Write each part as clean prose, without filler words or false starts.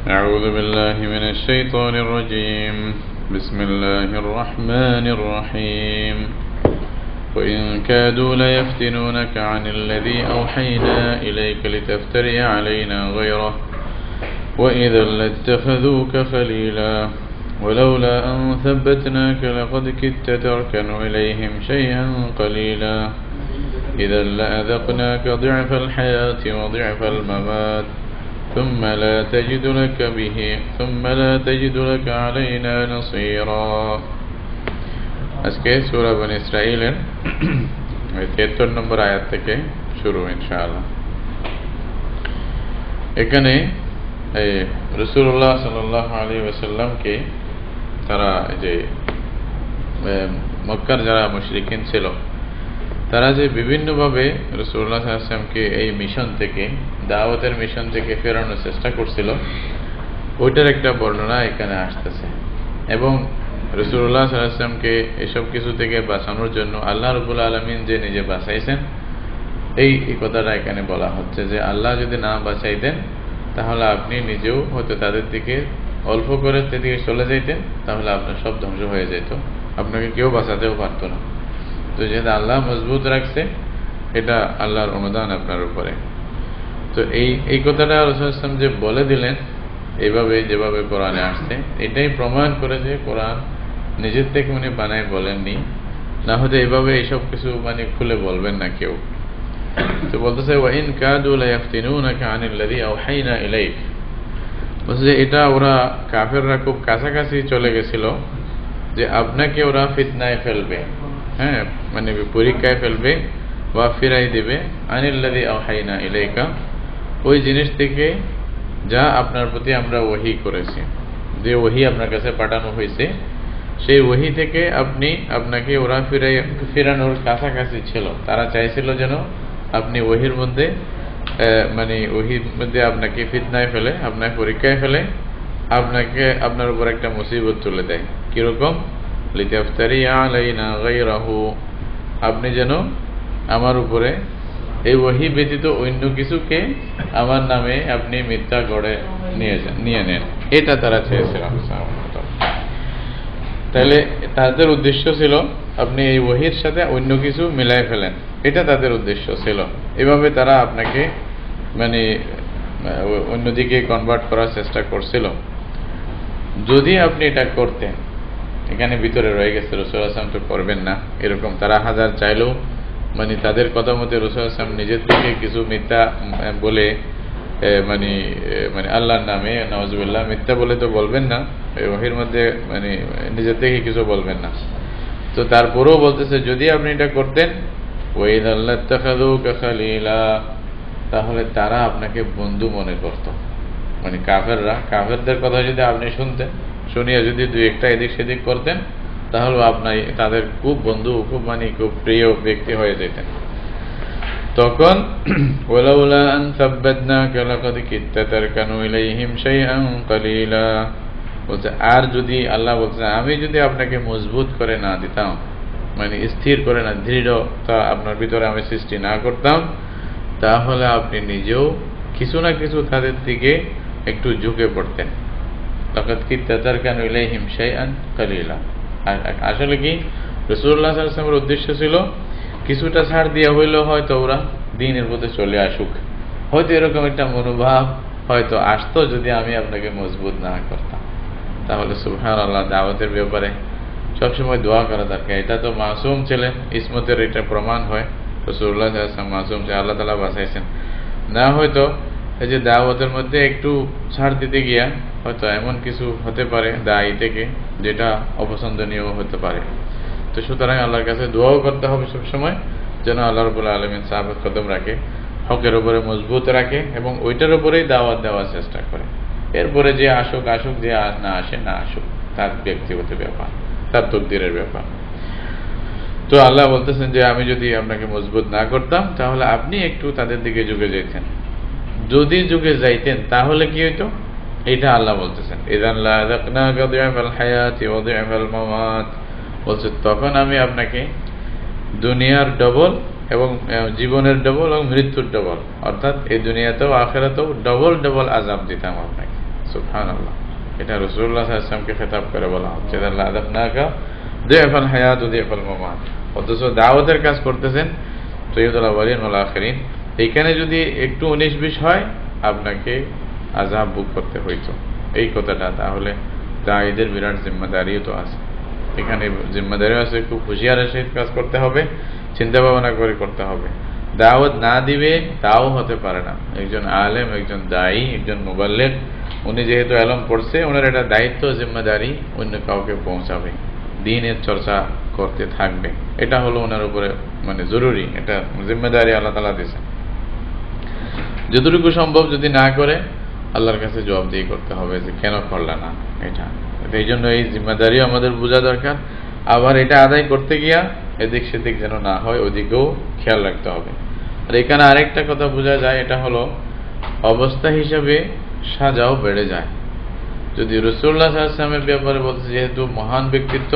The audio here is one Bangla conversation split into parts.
أعوذ بالله من الشيطان الرجيم بسم الله الرحمن الرحيم وإن كادوا ليفتنونك عن الذي أوحينا إليك لتفتري علينا غيره وإذا لاتخذوك خليلا ولولا أن ثبتناك لقد كدت تركن إليهم شيئا قليلا إذا لأذقناك ضعف الحياة وضعف الممات ثم لا تجد لك علينا نصيرا আজকে সূরা বনী ইসরাঈলের 73 নম্বর আয়াত থেকে শুরু ইনশাআল্লাহ। এখানে রাসূলুল্লাহ সাল্লাল্লাহু আলাইহি ওয়াসাল্লামকে তারা যে মক্কার যারা মুশরিকিন ছিল তারা যে বিভিন্নভাবে রাসূলুল্লাহ সাল্লাল্লাহু আলাইহি ওয়াসাল্লামকে এই মিশন থেকে দাওয়াতের মিশন থেকে ফেরানোর চেষ্টা করছিল ওইটার একটা বর্ণনা এখানে আসতেছে এবং রাসূলুল্লাহ সাল্লাল্লাহু আলাইহি ওয়াসাল্লামকে এসব কিছু থেকে বাঁচানোর জন্য আল্লাহ রাব্বুল আলামিন যে নিজে বাঁচাইছেন এই কথাটা এখানে বলা হচ্ছে যে আল্লাহ যদি না বাঁচাইতেন তাহলে আপনি নিজেও হয়তো তাদের দিকে অল্প করে সেদিকে চলে যাইতেন, তাহলে আপনার সব ধ্বংস হয়ে যেত, আপনাকে কেউ বাঁচাতেও পারতো না। তো যেটা আল্লাহ মজবুত রাখছে এটা আল্লাহর অনুদান আপনার উপরে। তো এই কথাটা রাসূল সাল্লাল্লাহু আলাইহি ওয়াসাল্লাম যে বলে দিলেন এইভাবে যেভাবে কোরআনে আসছে এটাই প্রমাণ করে যে কোরআন নিজের থেকে উনি বানায় বলেননি, না হয়তো এইভাবে এইসব কিছু খুলে বলবেন না কেউ। তো বলতেছে ওয়াইন কাদু লা ইয়াফতিনুনাকা আনিল্লাযী আওহাইনা ইলাইক, বলছে এটা ওরা কাফেররা খুব কাছাকাছি চলে গেছিল যে আপনাকে ওরা ফিতনায় ফেলবে, হ্যাঁ পরীক্ষায় ফেলবে বা ফিরাই দিবে আনিল্লাযী আওহাইনা ইলাইকা, ওই জিনিস থেকে যা আপনার প্রতি আমরা ওহী করেছি, যে ওহী আপনার কাছে পাঠানো হয়েছে সেই ওহী থেকে আপনাকে ওরা ফিরানোর কাছাকাছি ছিল। তারা চাইছিল যেন আপনি ওহির মধ্যে ওহির মধ্যে আপনাকে ফিতনায় ফেলে, আপনাকে পরীক্ষায় ফেলে, আপনার উপর একটা মুসিবত তুলে দেয়। কিরকম? লিতাফতারি আলাইনা গায়রাহু, আপনি যেন আমার উপরে এই ওহী ব্যতীত অন্য কিছুকে আমার নামে আপনি মিথ্যা গড়ে নিয়ে নেন, এটা তারা চেয়েছিল। তাহলে তাদের উদ্দেশ্য ছিল আপনি এই ওহীর সাথে অন্য কিছু মিলাই ফেলেন, এটা তাদের উদ্দেশ্য ছিল। এভাবে তারা আপনাকে অন্যদিকে কনভার্ট করার চেষ্টা করছিল। যদি আপনি এটা করতেন, এখানে ভিতরে রয়ে গেছে রাসূল সাল্লাল্লাহু আলাইহি ওয়াসাল্লাম তো করবেন না এরকম, তারা হাজার চাইলেও তাদের কথা মতে রাসূল সাল্লাল্লাহু আলাইহি ওয়াসাল্লাম নিজের থেকে কিছু মিথ্যা বলে আল্লাহর নামে নাউজুবিল্লাহ মিথ্যা বলে তো বলবেন না, ওহীর মধ্যে নিজের থেকে কিছু বলবেন না। তো তারপরেও বলতেছে যদি আপনি এটা করতেন ওয়াইযা লাত্তাখাযুকা খালীলা, তাহলে তারা আপনাকে বন্ধু মনে করত। কাফেরদের কথা যদি আপনি শুনতেন, শুনিয়া যদি দুই একটা এদিক সেদিক করতেন, তাহলে আপনি তাদের খুব বন্ধু, খুব প্রিয় ব্যক্তি হয়ে যেতেন। তখন ওয়ালাউলা আন সাব্বাতনাকা লাকাদ কিত্তা তারকানু ইলাইহিম শাইআন কালীলা, বলছে আর যদি আল্লাহ বলছে আমি যদি আপনাকে মজবুত করে না দিতাম, স্থির করে না, দৃঢ়তা আপনার ভিতরে আমি সৃষ্টি না করতাম, তাহলে আপনি নিজেও কিছু না কিছু তাদের দিকে একটু ঝুঁকে পড়তেন। লাকাদ কিত্তা তারকানু ইলাইহিম শাইআন কালীলা। আসলে কি রাসূলুল্লাহ সাল্লাল্লাহু আলাইহি ওয়াসাল্লামের উদ্দেশ্য ছিল কিছুটা ছাড় দিয়া হইলেও হয়তো ওরা দ্বীনের পথে চলে আসুক, হয়তো এরকম একটা মনোভাব হয়তো আসতো যদি আমি আপনাকে মজবুত না করতাম। তাহলে সুবহানাল্লাহ, দাওয়াতের ব্যাপারে সবসময় দোয়া করা দরকার। এটা তো মাসুম ছিলেন, ইসমতের এটা প্রমাণ হয় রাসূলুল্লাহ সাল্লাল্লাহু আলাইহি ওয়াসাল্লাম মাসুম ছিলেন, আল্লাহ তাআলা বাঁচাইছেন। না হয়তো এই যে দাওয়াতের মধ্যে একটু ছাড় দিতে গিয়া হয়তো এমন কিছু হতে পারে দায়ী থেকে যেটা অপছন্দনীয় হতে পারে। তো সুতরাং আল্লাহর কাছে দোয়াও করতে হবে সবসময় যেন আল্লাহ রাব্বুল আলামিন সাহাবাত কদম রাখে, হকের উপরে মজবুত রাখে এবং ওইটার উপরেই দাওয়াত দেওয়ার চেষ্টা করে। এরপরে যে আসুক, যে না আসুক তার ব্যক্তিগত ব্যাপার, তার তকদিরের ব্যাপার। তো আল্লাহ বলতেছেন যে আমি যদি আপনাকে মজবুত না করতাম তাহলে আপনি একটু তাদের দিকে ঝুঁকে যেতেন। যদি ঝুঁকে যাইতেন তাহলে কি হইতো, এটা আল্লাহ বলতেছেন ইযান লা যাকনাকা দি'ফাল হায়াতি ওয়া দি'ফাল মামাত, বলছে তখন আমি আপনাকে দুনিয়ার ডবল এবং জীবনের ডবল এবং মৃত্যুর ডবল, অর্থাৎ এই দুনিয়াতেও আখিরাতেও ডবল আযাব দিতাম আপনাকে। সুবহানাল্লাহ, এটা রাসূলুল্লাহ সাল্লাল্লাহু আলাইহি ওয়াসাল্লামকে খেতাব করে বলা হচ্ছে লাদাবনাকা দুইফাল হায়াত ওয়া দুইফাল মামাত। অথচ দাওয়াতের কাজ করতেছেন সৈয়দুল আউয়ালিন ওয়াল আখিরিন, এইখানে যদি একটু 19-20 হয় আপনাকে আযাব ভোগ করতে হইতো এই কথাটা, তাহলে দায়ীদের বিরাট জিম্মাদারিও তো আছে, এখানে জিম্মাদারিও আছে, খুব হুঁশিয়ারের সহিত কাজ করতে হবে, চিন্তা ভাবনা করে করতে হবে। দাওয়াত না দিবে তাও হতে পারে না, একজন আলেম, একজন দায়ী, একজন মুবাল্লিগ, উনি যেহেতু আলম পড়ছে, ওনার এটা দায়িত্ব, জিম্মাদারি অন্য কাউকে পৌঁছাবে, দ্বীনের চর্চা করতে থাকবে, এটা হলো ওনার উপরে মানে জরুরি, এটা জিম্মাদারি আল্লাহ তাআলা দিয়েছেন। যতটুকু সম্ভব যদি না করে আল্লাহর কাছে জবাবদিহি করতে হবে যে কেন করলা না এটা। এই জন্য এই জিম্মাদারিও আমাদের বোঝা দরকার। আবার এটা আদায় করতে গিয়া এদিক সেদিক যেন না হয়, ওদিকেও খেয়াল রাখতে হবে। আর এখানে আরেকটা কথা বোঝা যায়, এটা হলো অবস্থা হিসাবে সাজাও বেড়ে যায়। যদি রাসূলুল্লাহ সাল্লাল্লাহু আলাইহি ওয়াসাল্লামের ব্যাপারে বলতে, যেহেতু মহান ব্যক্তিত্ব,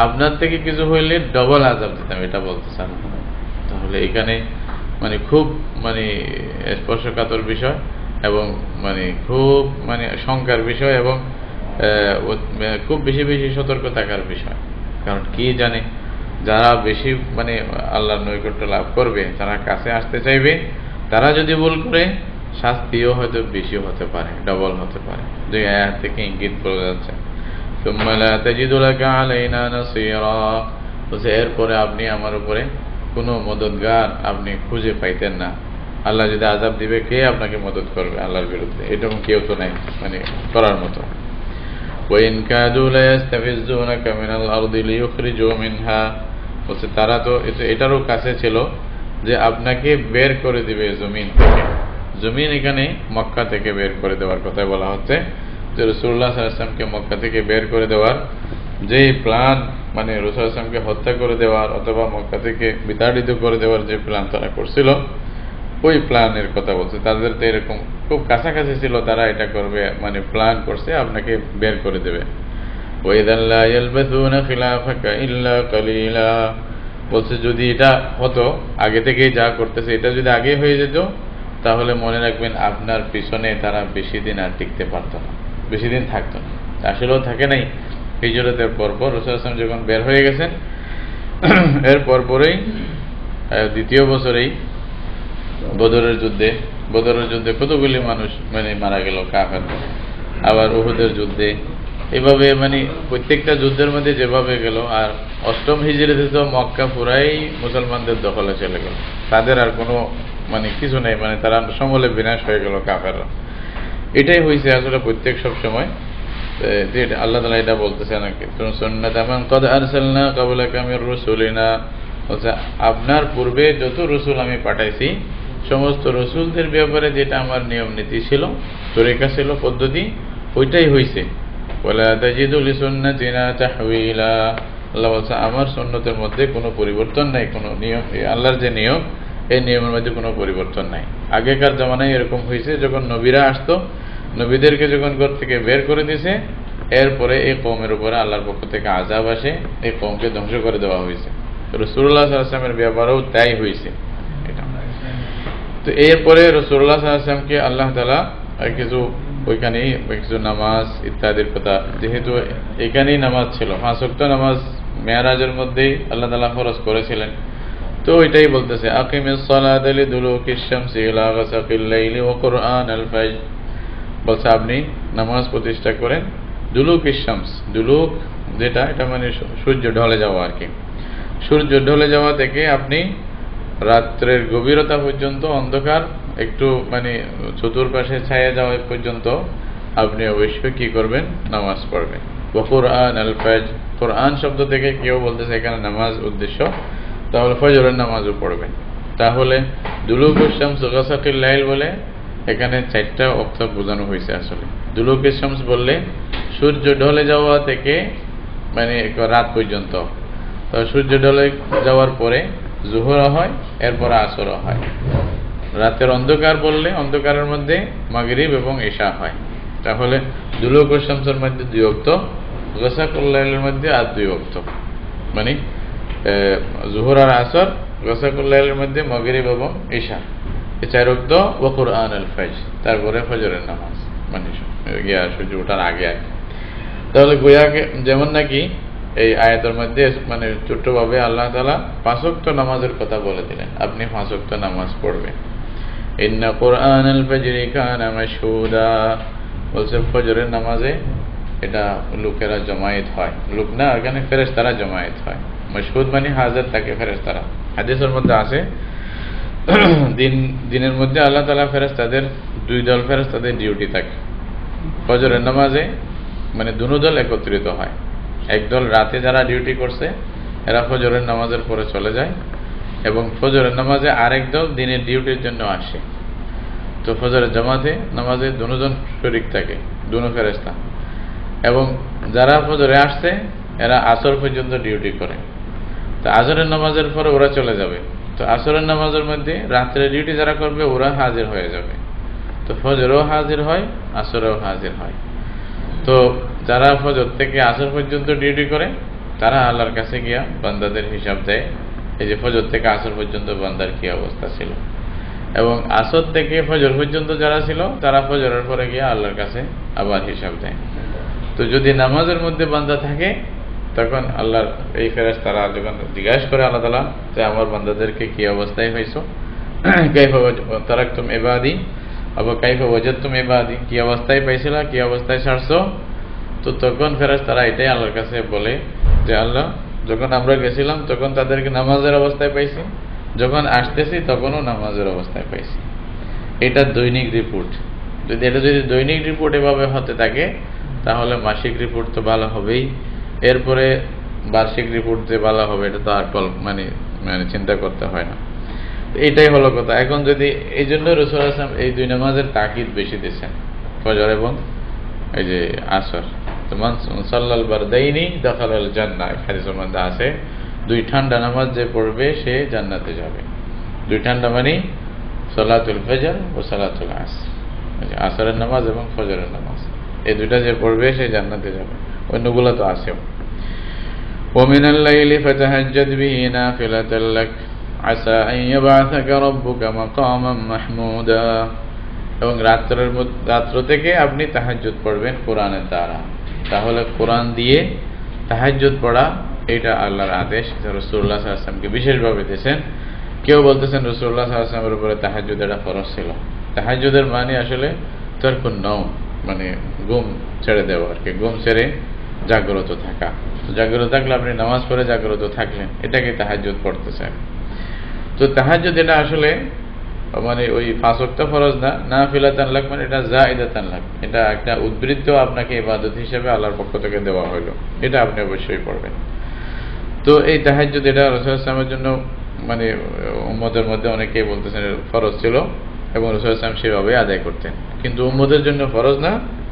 আপনার থেকে কিছু হইলে ডবল আযাব দিতাম, এটা বলতে চান, তাহলে এখানে মানে খুব মানে স্পর্শকাতর বিষয় এবং মানে খুব মানে শঙ্কার বিষয় এবং খুব বেশি বেশি সতর্ক থাকার বিষয়। কারণ কি জানে, যারা বেশি মানে আল্লাহর নৈকট্য লাভ করবে, যারা কাছে আসতে চাইবে, তারা যদি ভুল করে শাস্তিও হয়তো বেশি হতে পারে, ডবল হতে পারে। দুই আয়াত থেকে ইঙ্গিত করা যাচ্ছে। সুম্মা লা তাজিদু লাকা আলাইনা নাসীরা, এরপরে আপনি আমার উপরে কোনো মদদগার আপনি খুঁজে পাইতেন না। আল্লাহ যদি আযাব দিবে, কে আপনাকে মদত করবে আল্লাহর বিরুদ্ধে? এরকম কেউ তো নাই মানে করার মতো। ওয়াইন কাদু লা ইস্তাফিজুনাকা মিনাল আরদি লিইখরিজু মিনহা, বলছে তারা তো এটারও কাছে ছিল যে আপনাকে বের করে দিবে জমিন থেকে। জমিন এখানে মক্কা থেকে বের করে দেওয়ার কথা বলা হচ্ছে, যে রাসূলুল্লাহ সাল্লাল্লাহু আলাইহি ওয়াসাল্লামকে মক্কা থেকে বের করে দেওয়ার যে প্ল্যান, মানে রাসূলুল্লাহ সাল্লাল্লাহু আলাইহি ওয়াসাল্লামকে হত্যা করে দেওয়ার অথবা মক্কা থেকে বিতাড়িত করে দেওয়ার যে প্ল্যান তারা করছিল, ওই প্ল্যানের কথা বলছে। তাদের তো এরকম খুব কাছাকাছি ছিল, তারা এটা করবে মানে প্ল্যান করছে আপনাকে বের করে দেবে। ওয়াইদাল লা ইয়ালবাসুনা খিলাফাকা ইল্লা কালিলা, বলছে যদি এটা হতো আগে থেকেই যা করতেছে এটা যদি আগে হয়ে যেত, তাহলে মনে রাখবেন আপনার পিছনে তারা বেশি দিন আর টিকতে পারত না, বেশি দিন থাকতো না। আসলেও থাকে নাই। হিজরতের পরপর রাসূল সাল্লাল্লাহু আলাইহি ওয়াসাল্লাম যখন বের হয়ে গেছেন, এর পরপরই দ্বিতীয় বছরেই বদরের যুদ্ধে কতগুলি মানুষ মানে মারা গেল কাফের। আবার উহুদের যুদ্ধে, এভাবে মানে প্রত্যেকটা যুদ্ধের মধ্যে যেভাবে গেল। আর অষ্টম হিজরিতে তো মক্কা পুরাই মুসলমানদের দখলে চলে গেল, তাদের আর কোনো মানে কিছু নেই, মানে তারা সমূলে বিনাশ হয়ে গেল কাফেররা। এটাই হয়েছে আসলে প্রত্যেক সব সময়। যে আল্লাহ তাআলা এটা বলতেছে নাকি সুন্নাতাম মান ক্বাদ আরসালনা ক্বাবলাকা মির রাসূলিনা, বলছে আপনার পূর্বে যত রাসূল আমি পাঠাইছি সমস্ত রাসূলদের ব্যাপারে যেটা আমার নিয়ম নীতি ছিল, তরিকা ছিল, পদ্ধতি, ওইটাই হয়েছে। ওয়ালা তাজিদু লিসুন্নাতিনা তাহওয়িলা, আল্লাহ বলছে আমার সুন্নতের মধ্যে কোনো পরিবর্তন নাই, কোনো নিয়ম, আল্লাহর যে নিয়ম, এই নিয়মের মধ্যে কোনো পরিবর্তন নাই। আগেকার জামানায় এরকম হয়েছে, যখন নবীরা আসতো, নবীদেরকে যখন ঘর থেকে বের করে দিয়েছে, এরপরে এই কওমের উপরে আল্লাহর পক্ষ থেকে আযাব আসে, এই কওমকে ধ্বংস করে দেওয়া হয়েছে। রাসূলুল্লাহ সাল্লাল্লাহু আলাইহি ওয়াসাল্লামের ব্যাপারেও তাই হয়েছে। তো এরপরে রাসূলুল্লাহ সাল্লাল্লাহু আলাইহি ওয়াসাল্লামকে আল্লাহ তাআলা কিছু ওইখানেই কিছু নামাজ ইত্যাদির কথা, যেহেতু এখানেই নামাজ ছিল, 5 ওয়াক্ত নামাজ মেরাজের মধ্যেই আল্লাহ তাআলা ফরজ করেছিলেন। তো ওইটাই বলতেছে আকিমিস সালাতা লিদুলুকিশ শামসি ইলা গাসাকিল লাইলি ওয়া কুরআনাল ফাজর, বলছে আপনি নামাজ প্রতিষ্ঠা করেন দুলুকিশ শামস, দুলুক যেটা এটা মানে সূর্য ঢলে যাওয়া আর কি, সূর্য ঢলে যাওয়া থেকে আপনি রাত্রের গভীরতা পর্যন্ত, অন্ধকার একটু মানে চতুর্পাশে ছায়া যাওয়া পর্যন্ত আপনি অবশ্যই কি করবেন, নামাজ পড়বেন। ওয়া কুরআনাল ফাজর, কুরআন শব্দ থেকে কেউ বলতেছে এখানে নামাজ উদ্দেশ্য, তাহলে ফজরের নামাজও পড়বেন। তাহলে দুলুকুশ শামস গাসাকিল লাইল বলে এখানে 4টা ওয়াক্ত বোঝানো হয়েছে। আসলে দুলুকুশ শামস বললে সূর্য ঢলে যাওয়া থেকে মানে রাত পর্যন্ত, তো সূর্য ঢলে যাওয়ার পরে জোহর হয়, এরপর আসর হয়। রাতের অন্ধকার বললে অন্ধকারের মধ্যে মাগরিব এবং ইশা হয়। তাহলে দুলুকুশ শামসের মধ্যে 2 ওয়াক্ত, গাসাকুল লাইলের মধ্যে আর 2 ওয়াক্ত, মানে জোহর আর আসর, গাসাকুল লাইলের মধ্যে মাগরিব এবং ইশা, এই 4 ওয়াক্ত। ওয়া কুরআনাল ফাজর, তারপরে ফজরের নামাজ। মানে সূর্য ওঠার আগে আগে। তাহলে গোয়াকে যেমন নাকি এই আয়াতের মধ্যে মানে ছোট্টভাবে আল্লাহ তাআলা 5 ওয়াক্ত নামাজের কথা বলে দিলেন, আপনি 5 ওয়াক্ত নামাজ পড়বেন। ইন্না কুরআনাল ফাজরি কানা মাশহুদা, বলছে ফজরের নামাজে এটা লোকেরা জমায়েত হয়, লোক না এখানে ফেরেশতারা জমায়েত হয়। মাশহুদ মানে হাজির থাকে ফেরেশতারা। হাদিসের মধ্যে আছে দিনের মধ্যে আল্লাহ তাআলা ফেরেশতাদের 2 দল ফেরেশতাদের ডিউটি থাকে। ফজরের নামাজে মানে দুনো দল একত্রিত হয়। একদল রাতে যারা ডিউটি করছে এরা ফজরের নামাজের পরে চলে যায়, এবং ফজরের নামাজে আরেক দল দিনের ডিউটির জন্য আসে। তো ফজরের জামাতে নামাজে দুজন শরীক থাকে, দুনো ফেরেশতা, এবং যারা ফজরে আসছে এরা আসর পর্যন্ত ডিউটি করে। তো আসরের নামাজের পরে ওরা চলে যাবে। তো আসরের নামাজের মধ্যে রাত্রে ডিউটি যারা করবে ওরা হাজির হয়ে যাবে। তো ফজরেও হাজির হয়, আসরেও হাজির হয়। তো যারা ফজর থেকে আসর পর্যন্ত ডিউটি করে তারা আল্লাহর কাছে গিয়া বান্দাদের হিসাব দেয়, এই যে ফজর থেকে আসর পর্যন্ত বান্দার কি অবস্থা ছিল, এবং আসর থেকে ফজর পর্যন্ত যারা ছিল তারা ফজরের পরে গিয়া আল্লাহর কাছে আবার হিসাব দেয়। তো যদি নামাজের মধ্যে বান্দা থাকে তখন আল্লাহর এই ফেরেশতারা যখন জিজ্ঞাসা করে আল্লাহ তাআলা যে আমার বান্দাদেরকে কি অবস্থায় হয়েছো, কাইফা তারাকতুম ইবাদি আবা কাইফা ওয়াজাদতুম ইবাদি, কি অবস্থায় পাইছিলা, কি অবস্থায় ছাড়ছো। তো তখন ফেরেশতারা এটাই আল্লাহর কাছে বলে যে আল্লাহ যখন আমরা গেছিলাম তখন তাদেরকে নামাজের অবস্থায় পাইছি, যখন আসতেছি তখনও নামাজের অবস্থায় পাইছি। এটা দৈনিক রিপোর্ট। এটা যদি দৈনিক রিপোর্ট এভাবে হতে থাকে তাহলে মাসিক রিপোর্ট তো ভালো হবেই, এরপরে বার্ষিক রিপোর্ট যে ভালো হবে এটা তো আর মানে চিন্তা করতে হয় না। এটাই হলো কথা। এখন যদি এই জন্য রাসূল সাল্লাল্লাহু আলাইহি ওয়াসাল্লাম এই 2 নামাজের তাকিদ বেশি দিয়েছেন, ফজর এবং এই যে আসর। তো মান সাল্লাল বারদাইনি দাখালাল জান্নাহ, হাদিসের মধ্যে আছে 2 ঠান্ডা নামাজ যে পড়বে সে জান্নাতে যাবে। 2 ঠান্ডা মানে সালাতুল ফজর ও সালাতুল আসর, আসরের নামাজ এবং ফজরের নামাজ, এই দুইটা যে পড়বে সে জান্নাতে যাবে। অন্যগুলো তো আছেও। ওয়ামিনাল লাইলি ফাতাহাজ্জাদ বিহি নাফিলাতাল লাক আসা আন ইয়াবআসাকা রাব্বুকা মাকামান মাহমুদা, এবং রাত্র থেকে আপনি তাহাজ্জুদ পড়বেন কোরআনের দ্বারা। তাহলে কোরআন দিয়ে তাহাজ্জুদ পড়া এটা আল্লাহর আদেশ, রাসূলুল্লাহ সাল্লাল্লাহু আলাইহি ওয়াসাল্লামকে বিশেষভাবে দিয়েছেন। কেউ বলতেছেন রাসূলুল্লাহ সাল্লাল্লাহু আলাইহি ওয়াসাল্লামের উপরে তাহাজ্জুদ এটা ফরজ ছিল। তাহাজ্জুদের মানে আসলে তারকুন নওম, মানে ঘুম ছেড়ে দেওয়া আর কি, ঘুম ছেড়ে জাগ্রত থাকা। জাগ্রত থাকলে আপনি নামাজ পড়ে জাগ্রত থাকলেন, এটাকে তাহাজ্জুদ পড়তেছেন। তো তাহাজ্জুদ এটা আসলে মানে ওই 5 ওয়াক্ত ফরজ না, নাফিলাতান লাক মানে এটা জায়েদাতান লাক, এটা একটা উদ্বৃত্ত আপনাকে ইবাদত হিসেবে আল্লাহর পক্ষ থেকে দেওয়া হলো, এটা আপনি অবশ্যই পড়বেন। তো এই তাহাজ্জুদ এটা রাসূল সাল্লাল্লাহু আলাইহি ওয়াসাল্লামের জন্য মানে উম্মতের মধ্যে অনেকেই বলতেছেন ফরজ ছিল এবং রাসূল সাল্লাল্লাহু আলাইহি ওয়াসাল্লাম সেভাবে আদায় করতেন, কিন্তু উম্মতের জন্য ফরজ না।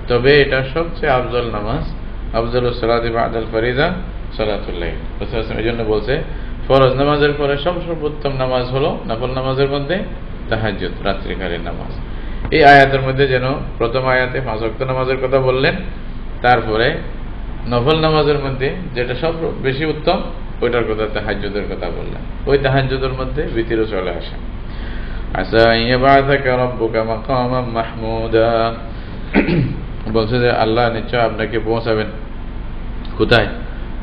তবে এটা সবচেয়ে আফজল নামাজ, আফজলুস সালাতি বাদাল ফরিজা সালাতুল লাইল। রাসূল সাল্লাল্লাহু আলাইহি ওয়াসাল্লাম এজন্য বলছে ফরজ নামাজের পরে সর্বোত্তম নামাজ হলো নফল নামাজের মধ্যে তাহাজ্জুদ, রাত্রিকালীন নামাজ। এই আয়াতের মধ্যে যেন প্রথম আয়াতে 5 ওয়াক্ত নামাজের কথা বললেন, তারপরে নফল নামাজের মধ্যে যেটা সব বেশি উত্তম ওইটার কথা তাহাজ্জুদের কথা বললেন। ওই তাহাজ্জুদের মধ্যে ভিতরে চলে আসে আসা ইয়াবাসাকা রাব্বুকা মাকামান মাহমুদা, বলছে যে আল্লাহ নিশ্চয় আপনাকে পৌঁছাবেন কোথায়,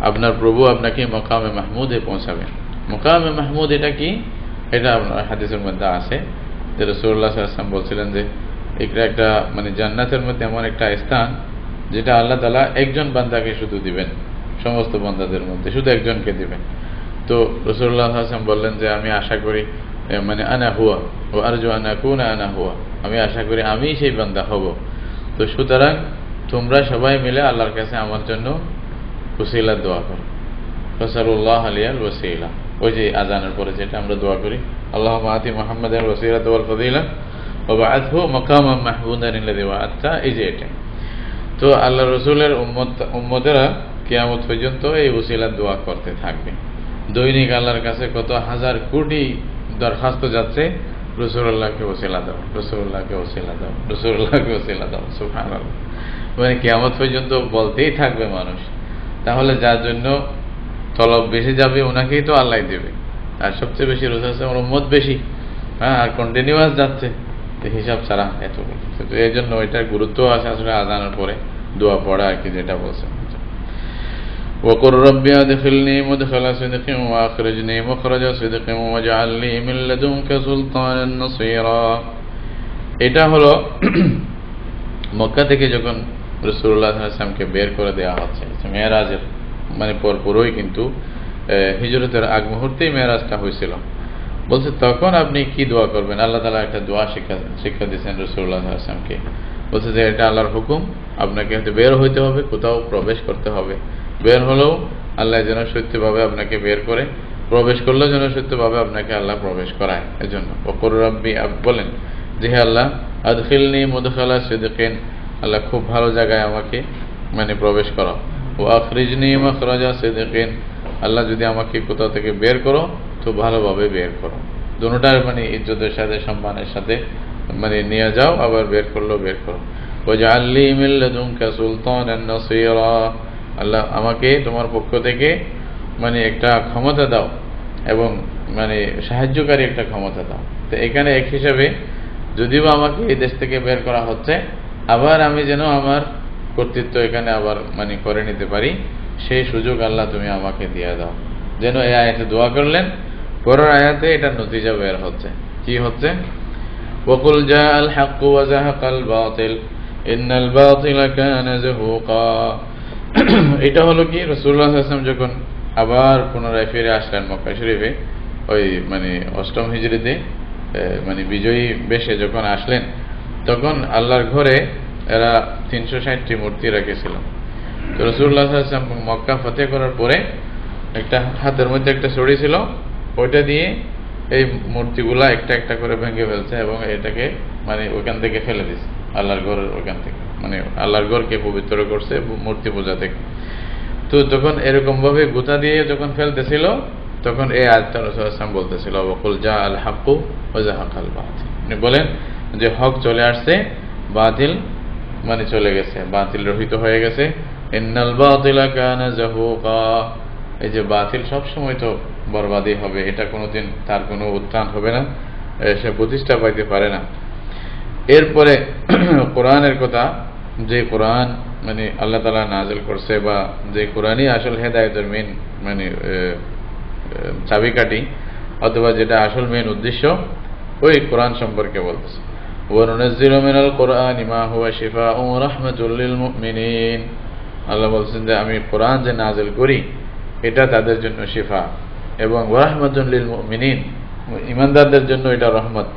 আপনার প্রভু আপনাকে মাকামে মাহমুদে পৌঁছাবেন। মাকামে মাহমুদ এটা কি, এটা আপনার হাদিসের মধ্যে আছে যে রাসূলুল্লাহ সাল্লাল্লাহু আলাইহি ওয়াসাল্লাম বলছিলেন যে এটা একটা মানে জান্নাতের মধ্যে এমন একটা স্থান যেটা আল্লাহ তাআলা একজন বান্দাকে শুধু দিবেন, সমস্ত বান্দাদের মধ্যে শুধু একজনকে দিবেন। তো রাসূলুল্লাহ সাল্লাল্লাহু আলাইহি ওয়াসাল্লাম বললেন যে আমি আশা করি মানে আনা হুয়া ও আরজু আন আকুনা আনা হুয়া, আমি আশা করি আমি সেই বান্দা হব। তো সুতরাং তোমরা সবাই মিলে আল্লাহর কাছে আমার জন্য ওসিলা দোয়া করো, ফাসালুল্লাহ আলিয়াল ওয়াসিলা। ওই যে আজানের পরে যেটা আমরা দোয়া করি, আল্লাহুম্মা আতি মুহাম্মাদাল ওয়াসিলাতা ওয়াল ফাদিলা ওয়া বা'আথহু মাকামান মাহমুদান আল্লাযী ওয়া'আদতা, এই যে এটা। তো আল্লাহ রাসূলের উম্মতেরা কিয়ামত পর্যন্ত এই ওসিলার দোয়া করতে থাকবে। দৈনিক আল্লাহর কাছে কত হাজার কোটি দরখাস্ত যাচ্ছে, রাসূলুল্লাহকে ওসিলা দাও, রাসূলুল্লাহকে ওসিলা দাও, রাসূলুল্লাহকে ওসিলা দাও। সুবহানাল্লাহ, মানে কিয়ামত পর্যন্ত বলতেই থাকবে মানুষ। তাহলে যার জন্য তলব বেশি যাবে ওনাকেই তো আল্লাহ দেবে, আর সবচেয়ে বেশি রাসূল সাল্লাল্লাহু আলাইহি ওয়াসাল্লামের উম্মত বেশি, আর কন্টিনিউয়াস যাচ্ছে। হিসাব ছাড়া এতগুলো। তো এই জন্য এটার গুরুত্ব আছে আসলে আজানের পরে দোয়া পড়া আর কি, যেটা বলছে وقل رب أدخلني مدخل صدق وأخرجني مخرج صدق واجعل لي من لدنك سلطانا نصيرا। এটা হলো মক্কা থেকে যখন রাসূলুল্লাহ সাল্লাল্লাহু আলাইহি ওয়াসাল্লামকে বের করে দেওয়া হচ্ছে, মেরাজের মানে পরপরই কিন্তু হিজরতের আগ মুহূর্তেই মেরাজটা হয়েছিল। বলছে তখন আপনি কি দোয়া করবেন? আল্লাহ তাআলা একটা দোয়া শিক্ষা দিয়েছেন রাসূলুল্লাহ সাল্লাল্লাহু আলাইহি ওয়াসাল্লামকে। বলছে যে এটা আল্লাহর হুকুম, আপনাকে বের হইতে হবে, কোথাও প্রবেশ করতে হবে। বের হলেও আল্লাহ যেন সত্যভাবে আপনাকে বের করে, প্রবেশ করলেও যেন সত্যভাবে আপনাকে আল্লাহ প্রবেশ করায়। এজন্য ওকুর রাব্বি, বলেন যে হে আল্লাহ, আদখিলনি মুদখালা সিদকিন, আল্লাহ খুব ভালো জায়গায় আমাকে মানে প্রবেশ করো। ও আখরিজনি মাখরাজা সিদকিন, আল্লাহ যদি আমাকে কোথাও থেকে বের করো তো ভালোভাবে বের করো। দুটোটার মানে ইজ্জতের সাথে সম্মানের সাথে মানে নিয়ে যাও, আবার বের করলো বের করো। ওয়াজআল লি মিন লাদুনকা সুলতানান নাসীরা, আল্লাহ আমাকে তোমার পক্ষ থেকে মানে একটা ক্ষমতা দাও এবং মানে সাহায্যকারী একটা ক্ষমতা দাও। তো এখানে এক হিসাবে যদিও আমাকে এই দেশ থেকে বের করা হচ্ছে, আবার আমি যেন আমার কর্তৃত্ব এখানে আবার মানে করে নিতে পারি, সেই সুযোগ আল্লাহ তুমি আমাকে দিয়ে দাও। যেন এই আয়াতে দোয়া করলেন, পরের আয়াতে এটার নতিজা বের হচ্ছে। কি হচ্ছে? ওয়াকুল জাআল হাক্কু ওয়া যাহাকাল বাতিল ইন্নাল বাতিলা কানা যাহুকা। এটা হলো কি, রাসূলুল্লাহ সাল্লাল্লাহু আলাইহি ওয়াসাল্লাম যখন আবার পুনরায় ফিরে আসলেন মক্কা শরীফে, ওই মানে অষ্টম হিজরিতে মানে বিজয়ী বেশে যখন আসলেন, তখন আল্লাহর ঘরে এরা 360টি মূর্তি রেখেছিল। তো রাসূলুল্লাহ সাল্লাল্লাহু আলাইহি ওয়াসাল্লাম মক্কা ফতেহ করার পরে একটা হাতের মধ্যে একটা ছড়ি ছিল, ওইটা দিয়ে এই মূর্তিগুলা একটা একটা করে ভেঙে ফেলছে এবং এটাকে মানে ওইখান থেকে ফেলে দিচ্ছে, আল্লাহর ঘরের ওইখান থেকে, মানে আল্লাহর ঘরকে পবিত্র করছে মূর্তি পূজা থেকে। তো যখন এরকম ভাবে গোতা দিয়ে যখন ফেলতেছিল, তখন এই আয়াতটা রাসূলুল্লাহ সাল্লাল্লাহু আলাইহি ওয়াসাল্লাম বলতেছিল ওয়াকুল জাআল হাক্কু ওয়া যাহাকাল বাতিল, আপনি বলেন যে হক চলে আসছে, বাতিল মানে চলে গেছে, বাতিল রহিত হয়ে গেছে। ইন্নাল বাতিলা কানা যাহুকা, এই যে বাতিল সবসময় তো বরবাদী হবে, এটা কোনোদিন তার কোনো উত্থান হবে না, সে প্রতিষ্ঠা পাইতে পারে না। এরপরে কোরআনের কথা, যে কোরআন মানে আল্লাহ তাআলা নাযিল করছে, বা যে কোরআনই আসল হেদায়েতের মেন মানে চাবিকাঠি, অথবা যেটা আসল মেন উদ্দেশ্য, ওই কোরআন সম্পর্কে বলতেছে। ওয়া নুনাজ্জিলু মিনাল কুরআনি মা হুয়া শিফাউন ওয়া রাহমাতুল লিল মুমিনিন, আল্লাহ বলছেন যে আমি কোরআন যে নাযিল করি এটা তাদের জন্য শিফা এবং ওয়া রাহমাতুল লিল মুমিনিন, ঈমানদারদের জন্য এটা রহমত।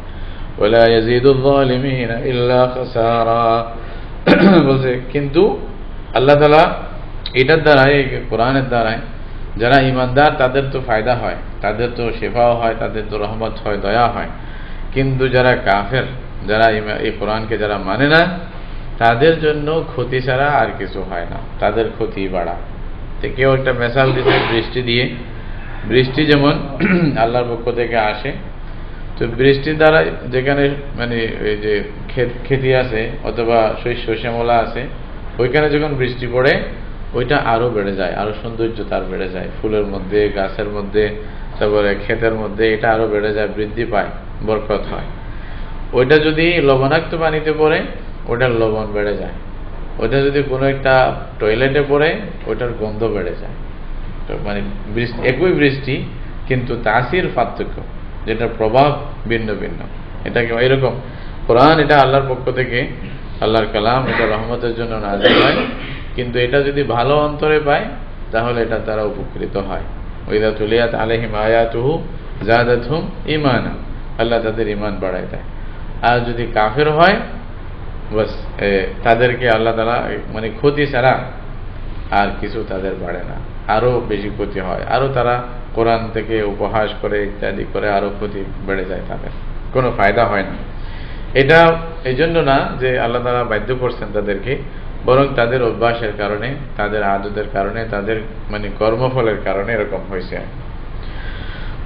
ওয়ালা ইয়াজিদুল যালিমিনা ইল্লা খাসারা, বলছে কিন্তু আল্লাহ তাআলা এটার দ্বারাই, কোরআনের দ্বারাই যারা ঈমানদার তাদের তো ফায়দা হয়, তাদের তো শিফাও হয়, তাদের তো রহমত হয়, দয়া হয়। কিন্তু যারা কাফের, যারা এই কোরআনকে যারা মানে না, তাদের জন্য ক্ষতি ছাড়া আর কিছু হয় না, তাদের ক্ষতি বাড়া। তো কেউ একটা মেসাল দিচ্ছে বৃষ্টি দিয়ে, বৃষ্টি যেমন আল্লাহর পক্ষ থেকে আসে, তো বৃষ্টির দ্বারা যেখানে মানে এই যে খেতি আছে অথবা শস্য শ্যামলা আছে, ওইখানে যখন বৃষ্টি পড়ে ওইটা আরো বেড়ে যায়, আরো সৌন্দর্য তার বেড়ে যায়, ফুলের মধ্যে, গাছের মধ্যে, তারপরে ক্ষেতের মধ্যে, এটা আরো বেড়ে যায়, বৃদ্ধি পায়, বরকত হয়। ওইটা যদি লবণাক্ত পানিতে পড়ে, ওটার লবণ বেড়ে যায়। ওইটা যদি কোনো একটা টয়লেটে পড়ে, ওইটার গন্ধ বেড়ে যায়। তো মানে একই বৃষ্টি কিন্তু তাসির পার্থক্য, যেটার প্রভাব ভিন্ন ভিন্ন। এটাকে এরকম কোরআন, এটা আল্লাহর পক্ষ থেকে, আল্লাহর কালাম, এটা রহমতের জন্য নাযিল হয়, কিন্তু এটা যদি ভালো অন্তরে পায় তাহলে এটা তারা উপকৃত হয়। ওয়াইদা তুলিয়াত আলাইহিম আয়াতুহু যাদাতহুম ঈমানা, আল্লাহ তাদের ঈমান বাড়ায় দেয়। আর যদি কাফের হয়, বাস তাদেরকে আল্লাহ তাআলা মানে ক্ষতি ছাড়া আর কিছু তাদের বাড়ে না, আরো বেশি ক্ষতি হয়, আরো তারা কোরআন থেকে উপহাস করে ইত্যাদি করে আরো ক্ষতি বেড়ে যায়, তাদের কোনো ফায়দা হয় না। এটা এই জন্য না যে আল্লাহ তাআলা বাধ্য করছেন তাদেরকে, বরং তাদের অভ্যাসের কারণে, তাদের আদতের কারণে, তাদের মানে কর্মফলের কারণে এরকম হয়েছে।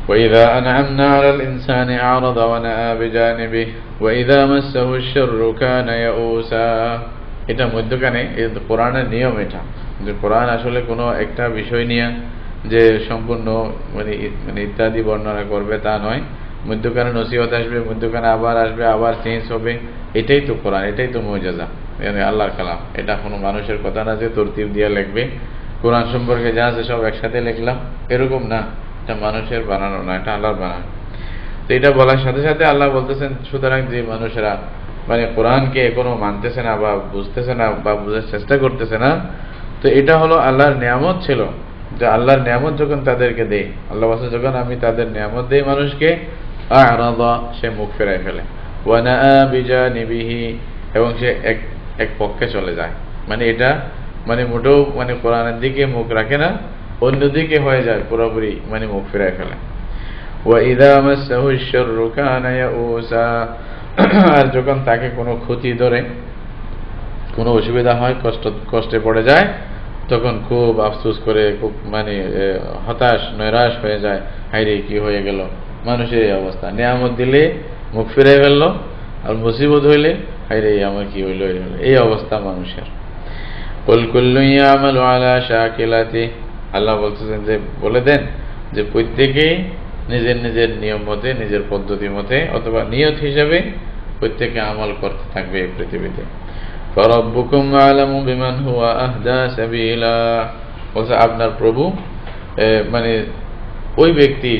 وَإِذَا أَنْعَمْنَا عَلَى الْإِنسَانِ أَعْرَضَ وَنَأَىٰ بِجَانِبِهِ وَإِذَا مَسَّهُ الشَّرُّ كَانَ يَئُوسًا। এটা মধ্যখানে কোরআনের নিয়ম, এটা যে কোরআন আসলে কোনো একটা বিষয় নিয়ে যে সম্পূর্ণ মানে ইত্যাদি বর্ণনা করবে তা নয়, মধ্যখানে নসিহত আসবে, মধ্যখানে আবার আসবে, আবার চেঞ্জ হবে। এটাই তো কোরআন, এটাই তো মুজিজা, মানে আল্লাহর কালাম। এটা কোনো মানুষের কথা না যে তরতিব দিয়ে লিখবে, কোরআন সম্পর্কে যা আছে সব একসাথে লিখলাম, এরকম না। এটা মানুষের বানানো না, এটা আল্লাহর বানানো। তো এটা বলার সাথে সাথে আল্লাহ বলতেছেন, সুতরাং যে মানুষেরা মানে কোরআনকে এখনো মানতেছে না বা বুঝতেছে না বা বুঝার চেষ্টা করতেছে না, তো এটা হলো আল্লাহর নিয়ামত ছিল। যে আল্লাহর নিয়ামত যখন তাদেরকে দেয়, আল্লাহ বলছে যখন আমি তাদের নিয়ামত দেই মানুষকে, আ'রাদা, সে মুখ ফেরাই ফেলে, ওয়া নাআ বিজানিবিহি, এবং সে এক পক্ষে চলে যায়। মানে এটা মানে মোটেও মানে কোরআনের দিকে মুখ রাখে না, অন্যদিকে হয়ে যায় পুরোপুরি, মানে মুখ ফেরাই ফেলে। ওয়া ইযা মাসসাহু আশ-শাররু কানা ইয়াউসা, আর যখন তাকে কোনো ক্ষতি ধরে, কোনো অসুবিধা হয়, কষ্টে পড়ে যায়, তখন খুব আফসোস করে, খুব মানে হতাশ নৈরাশ হয়ে যায়। হায়রে কি হয়ে গেল, মানুষের এই অবস্থা। নিয়ামত দিলে মুখ ফিরে ফেললো, আর মুসিবত হইলে হায়রে আমার কি হইল, এই অবস্থা মানুষের। কুল কুল্লুন ইয়ামালু আলা শাকিলাতি, আল্লাহ বলতেছেন যে বলে দেন যে প্রত্যেকেই নিজের নিজের নিয়ম মতে, নিজের পদ্ধতি মতে অথবা নিয়ত হিসাবে প্রত্যেকে আমল করতে থাকবে এই পৃথিবীতে। ফারাব্বুকুম আ'লামু বিমান হুয়া আহদা সাবিলা, বলছে আপনার প্রভু মানে ওই ব্যক্তি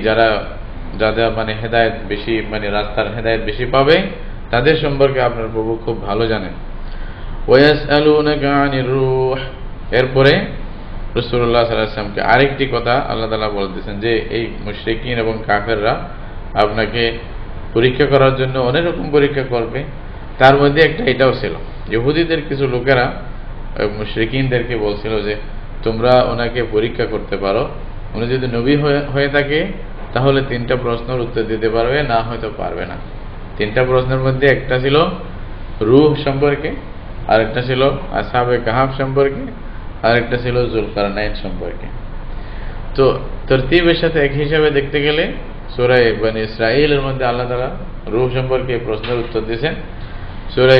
যাদের মানে হেদায়েত বেশি, মানে রাস্তার হেদায়েত বেশি পাবে, তাদের সম্পর্কে আপনার প্রভু খুব ভালো জানেন। ওয়াসআলুনাকা আনির রূহ, এরপরে রাসূলুল্লাহ সাল্লাল্লাহু আলাইহি ওয়াসাল্লামকে আরেকটি কথা আল্লাহ তাআলা বলতেছেন যে এই মুশরিকিন এবং কাফেররা আপনাকে পরীক্ষা করার জন্য অনেক রকম পরীক্ষা করবে। তার মধ্যে একটা এটাও ছিল, ইহুদিদের কিছু লোকেরা মুশরিকিনদেরকে বলছিল যে তোমরা ওনাকে পরীক্ষা করতে পারো, উনি যদি নবী হয়ে থাকে তাহলে 3টা প্রশ্নের উত্তর দিতে পারবে, না হয়তো পারবে না। 3টা প্রশ্নের মধ্যে একটা ছিল রূহ সম্পর্কে, আরেকটা ছিল আসহাবে কাহাফ সম্পর্কে, আরেকটা ছিল যুলকারনাইন সম্পর্কে। তো তরতিবের সাথে এক হিসাবে দেখতে গেলে সূরা বনী ইসরাঈলের মধ্যে আল্লাহ তাআলা রূহ সম্পর্কে প্রশ্নের উত্তর দিয়েছেন। সূরা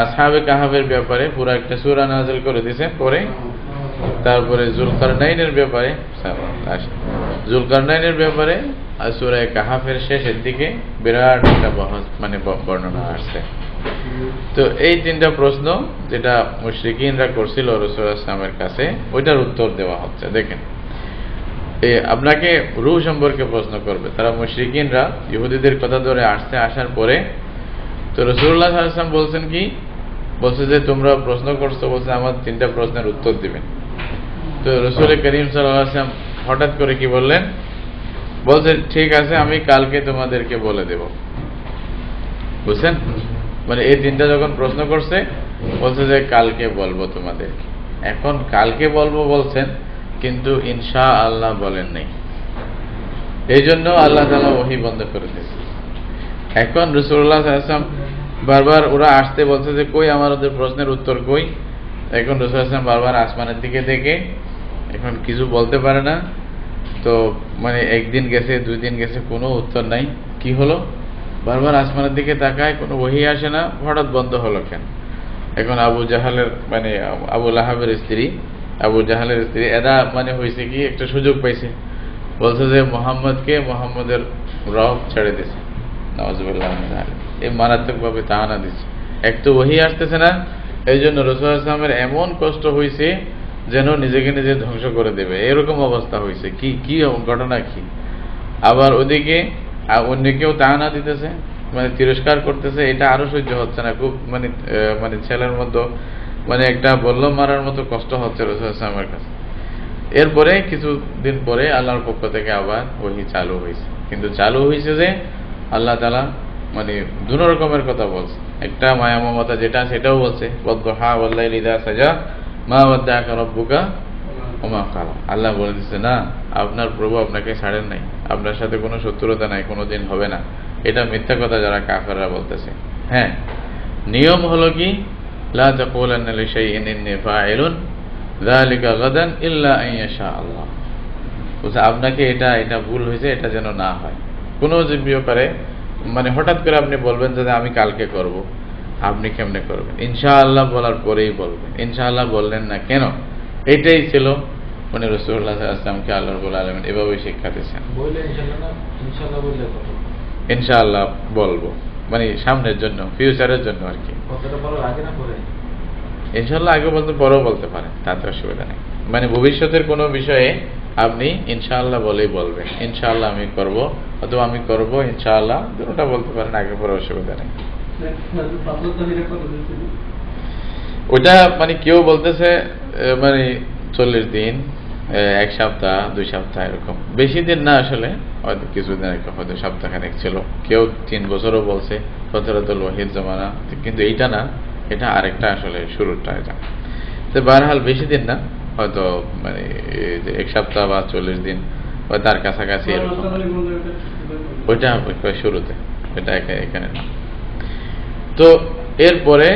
আসহাবে কাহাফের ব্যাপারে পুরো একটা সূরা নাযিল করে দিয়েছেন পরে। তারপরে যুলকারনাইনের ব্যাপারে আর সূরা কাহাফের শেষের দিকে বিরাট একটা বহস, মানে বর্ণনা আসছে। তো এই 3টা প্রশ্ন যেটা মুশরিকিনরা করছিল রাসূলুল্লাহ সাল্লাল্লাহু আলাইহি ওয়াসাল্লামের কাছে, ওইটার উত্তর দেওয়া হচ্ছে। দেখেন, আপনাকে রূহ সম্পর্কে প্রশ্ন করবে, তারা মুশরিকিনরা ইহুদিদের কথা ধরে আসার পরে তো রাসূলুল্লাহ সাল্লাল্লাহু আলাইহি ওয়াসাল্লাম বলছেন কি, বলছে যে তোমরা প্রশ্ন করছো, বলছে আমার 3টা প্রশ্নের উত্তর দিবেন। তো রাসূল করিম সাল্লাল্লাহু আলাইহি ওয়াসাল্লাম হঠাৎ করে কি বললেন, বলছে ঠিক আছে আমি কালকে তোমাদেরকে বলে দেব। বুঝছেন, মানে এই 3টা যখন প্রশ্ন করছে বলছে যে কালকে বলবো তোমাদেরকে। এখন কালকে বলবো বলছেন, কিন্তু ইনশাআল্লাহ বলেন নাই। এই জন্য আল্লাহ তাআলা ওহী বন্ধ করে দিয়েছে। এখন রাসূলুল্লাহ সাল্লাল্লাহু আলাইহি ওয়াসাল্লাম বারবার ওরা আসতে বলছে যে কই আমার ওদের প্রশ্নের উত্তর কই। এখন রাসূলুল্লাহ সাল্লাল্লাহু আলাইহি ওয়াসাল্লাম বারবার আসমানের দিকে দেখে এখন কিছু বলতে পারে না। তো মানে একদিন গেছে, 2 দিন গেছে, কোনো উত্তর নাই। কি হলো, বারবার আসমানের দিকে তাকায়, কোনো ওহী আসে না, হঠাৎ বন্ধ হলো কেন? এখন আবু জাহালের মানে আবু লাহাবের স্ত্রী, এরা মানে হয়েছে কি একটা সুযোগ পাইছে, বলছে যে মোহাম্মদের রব ছেড়ে দিছে, নাউযুবিল্লাহ মিন যালিক, এই মারাত্মকভাবে তাহানা দিচ্ছে। এক তো ওহী আসতেছে না, এই জন্য রাসূলুল্লাহ সাল্লাল্লাহু আলাইহি ওয়াসাল্লামের এমন কষ্ট হয়েছে যেন নিজেকে নিজে ধ্বংস করে দেবে, এরকম অবস্থা হয়েছে। কি ঘটনা কি? আবার ওদিকে অন্য কেউ তাহানা দিতেছে, মানে তিরস্কার করতেছে, এটা আরো সহ্য হচ্ছে না। খুব মানে ছেলের মতো মানে একটা বল্লম মারার মতো কষ্ট হচ্ছে রাসূলুল্লাহ সাল্লাল্লাহু আলাইহি ওয়াসাল্লামের কাছে। এরপরে কিছুদিন পরে আল্লাহর পক্ষ থেকে আবার ওহী চালু হয়েছে, কিন্তু চালু হয়েছে যে আল্লাহ তাআলা মানে 2 রকমের কথা বলছে। একটা মায়া মমতা যেটা, সেটাও বলছে, ওয়াদ-দুহা ওয়াল-লাইলি ইযা সাজা মা ওয়াদ্দাআকা রাব্বুকা ওয়া মা ক্বালা। আল্লাহ বলে দিচ্ছে না, আপনার প্রভু আপনাকে ছাড়েন নাই, আপনার সাথে কোনো শত্রুতা নাই, কোনোদিন হবে না। এটা মিথ্যা কথা যারা কাফেররা বলতেছে। হ্যাঁ, নিয়ম হলো কি, লা তাকুলান্না লিশাইইন ইন্নী ফাইলুন যালিকা গাদান ইল্লা আন ইয়াশা আল্লাহ। বলছে আপনাকে এটা ভুল হয়েছে, এটা যেন না হয়। কোনো ব্যাপারে মানে হঠাৎ করে আপনি বলবেন যে আমি কালকে করব, আপনি কেমনে করবেন? ইনশাআল্লাহ বলার পরেই বলবেন। ইনশাআল্লাহ বললেন না কেন? এটাই ছিল উনি রাসূলুল্লাহ সাল্লাল্লাহু আলাইহি ওয়াসাল্লামকে আল্লাহ রাব্বুল আলামিন এভাবে শিক্ষা দিয়েছেন। ইনশাআল্লাহ বলবো, মানে সামনের জন্য, ফিউচারের জন্য আর কি। ইনশাআল্লাহ আগে বলতে পরেও বলতে পারেন, তাতে অসুবিধা নেই। মানে ভবিষ্যতের কোনো বিষয়ে আপনি ইনশাআল্লাহ বলেই বলবেন, ইনশাআল্লাহ আমি করব অথবা আমি করব ইনশাআল্লাহ, দুটোটা বলতে পারেন, আগে পরে অসুবিধা নেই। ওটা মানে কেউ বলতেছে মানে 40 দিন, 1 সপ্তাহ, 2 সপ্তাহ, এরকম বেশি দিন না, আসলে হয়তো কিছুদিন, হয়তো সপ্তাহখানেক ছিল। কেউ 3 বছরও বলছে, ফতরাতুল ওয়াহিদ জমানা, কিন্তু এইটা না, এটা আরেকটা আসলে শুরুটা এটা। তো বারহাল বেশি দিন না, হয়তো মানে 1 সপ্তাহ বা 40 দিন বা তার কাছাকাছি এরকম। ওইটা শুরুতে, এটা এখানে না। তো এরপরে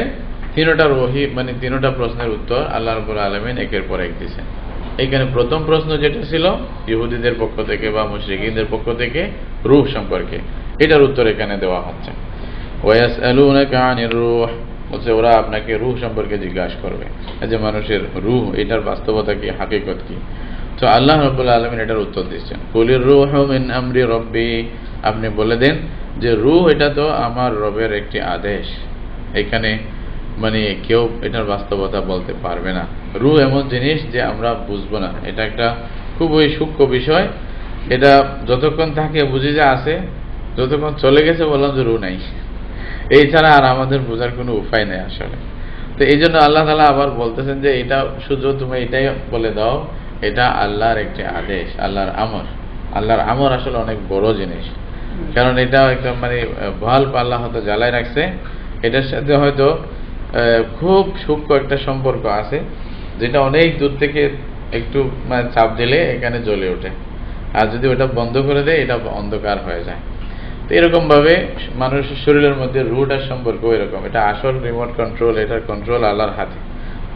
3টা ওহী, মানে 3টা প্রশ্নের উত্তর আল্লাহ রাব্বুল আলামিন একের পর এক দিয়েছেন। এখানে প্রথম প্রশ্ন যেটা ছিল ইহুদিদের পক্ষ থেকে বা মুশরিকদের পক্ষ থেকে রূহ সম্পর্কে, এটার উত্তর এখানে দেওয়া হচ্ছে। ওয়ায়াসআলুনাকা আনির রূহ, বলছে ওরা আপনাকে রূহ সম্পর্কে জিজ্ঞাসা করবে, যে মানুষের রূহ, এটার বাস্তবতা কি, হাকিকত কি। তো আল্লাহ রাব্বুল আলামিন এটার উত্তর দিচ্ছেন, কুলির রূহু মিন আমরি রব্বি, আপনি বলে দেন যে রূহ এটা তো আমার রবের একটি আদেশ। এখানে মানে কেউ এটার বাস্তবতা বলতে পারবে না। রূহ এমন জিনিস যে আমরা বুঝবো না, এটা একটা খুবই সূক্ষ্ম বিষয়। এটা যতক্ষণ থাকে বুঝি যে আছে, যতক্ষণ চলে গেছে বললাম যে রূহ নাই। এই ছাড়া আর আমাদের বোঝার কোনো উপায় নেই আসলে। তো এই জন্য আল্লাহ তাআলা আবার বলতেছেন যে এটা শুধু তুমি এটাই বলে দাও, এটা আল্লাহর একটি আদেশ, আল্লাহর আমর। আল্লাহর আমর আসলে অনেক বড় জিনিস, কারণ এটা একটা মানে বাল্ব আল্লাহ হয়তো জ্বালায় রাখছে, এটার সাথে হয়তো খুব সূক্ষ্ম একটা সম্পর্ক আছে, যেটা অনেক দূর থেকে একটু মানে চাপ দিলে এখানে জ্বলে ওঠে, আর যদি ওটা বন্ধ করে দেয় এটা অন্ধকার হয়ে যায়। তো এরকম ভাবে মানুষের শরীরের মধ্যে রূহটার সম্পর্ক এরকম, এটা আসল রিমোট কন্ট্রোল, এটার কন্ট্রোল আল্লাহর হাতে।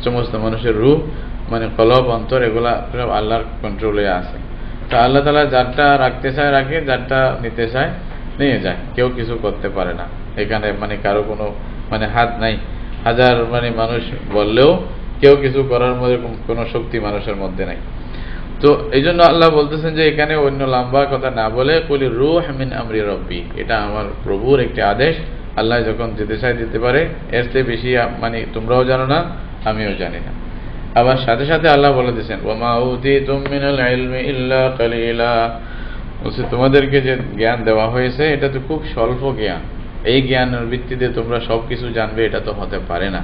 সমস্ত মানুষের রূহ মানে কলব, অন্তর, এগুলা সব আল্লাহর কন্ট্রোলে আছে। তো আল্লাহ তাআলা যারটা রাখতে চায় রাখে, যারটা নিতে চায় নিয়ে যায়, কেউ কিছু করতে পারে না এখানে, মানে কারো কোনো মানে হাত নাই। হাজার মানে মানুষ বললেও কেউ কিছু করার মধ্যে কোনো শক্তি মানুষের মধ্যে নাই। তো এই জন্য আল্লাহ বলতেছেন যে এখানে অন্য লম্বা কথা না বলে কুলির রূহ মিন আমরি রব্বি, এটা আমার প্রভুর একটি আদেশ। আল্লাহ যখন যেতে চায় দিতে পারে, এর চেয়ে বেশি মানে তোমরাও জানো না, আমিও জানি না। আবার সাথে সাথে আল্লাহ বলে দিয়েছেন ওয়া উতিতুম মিনাল ইলমি ইল্লা কালিলা, বলছে তোমাদেরকে যে জ্ঞান দেওয়া হয়েছে এটা তো খুব স্বল্প জ্ঞান, এই জ্ঞানের ভিত্তিতে তোমরা সবকিছু জানবে এটা তো হতে পারে না।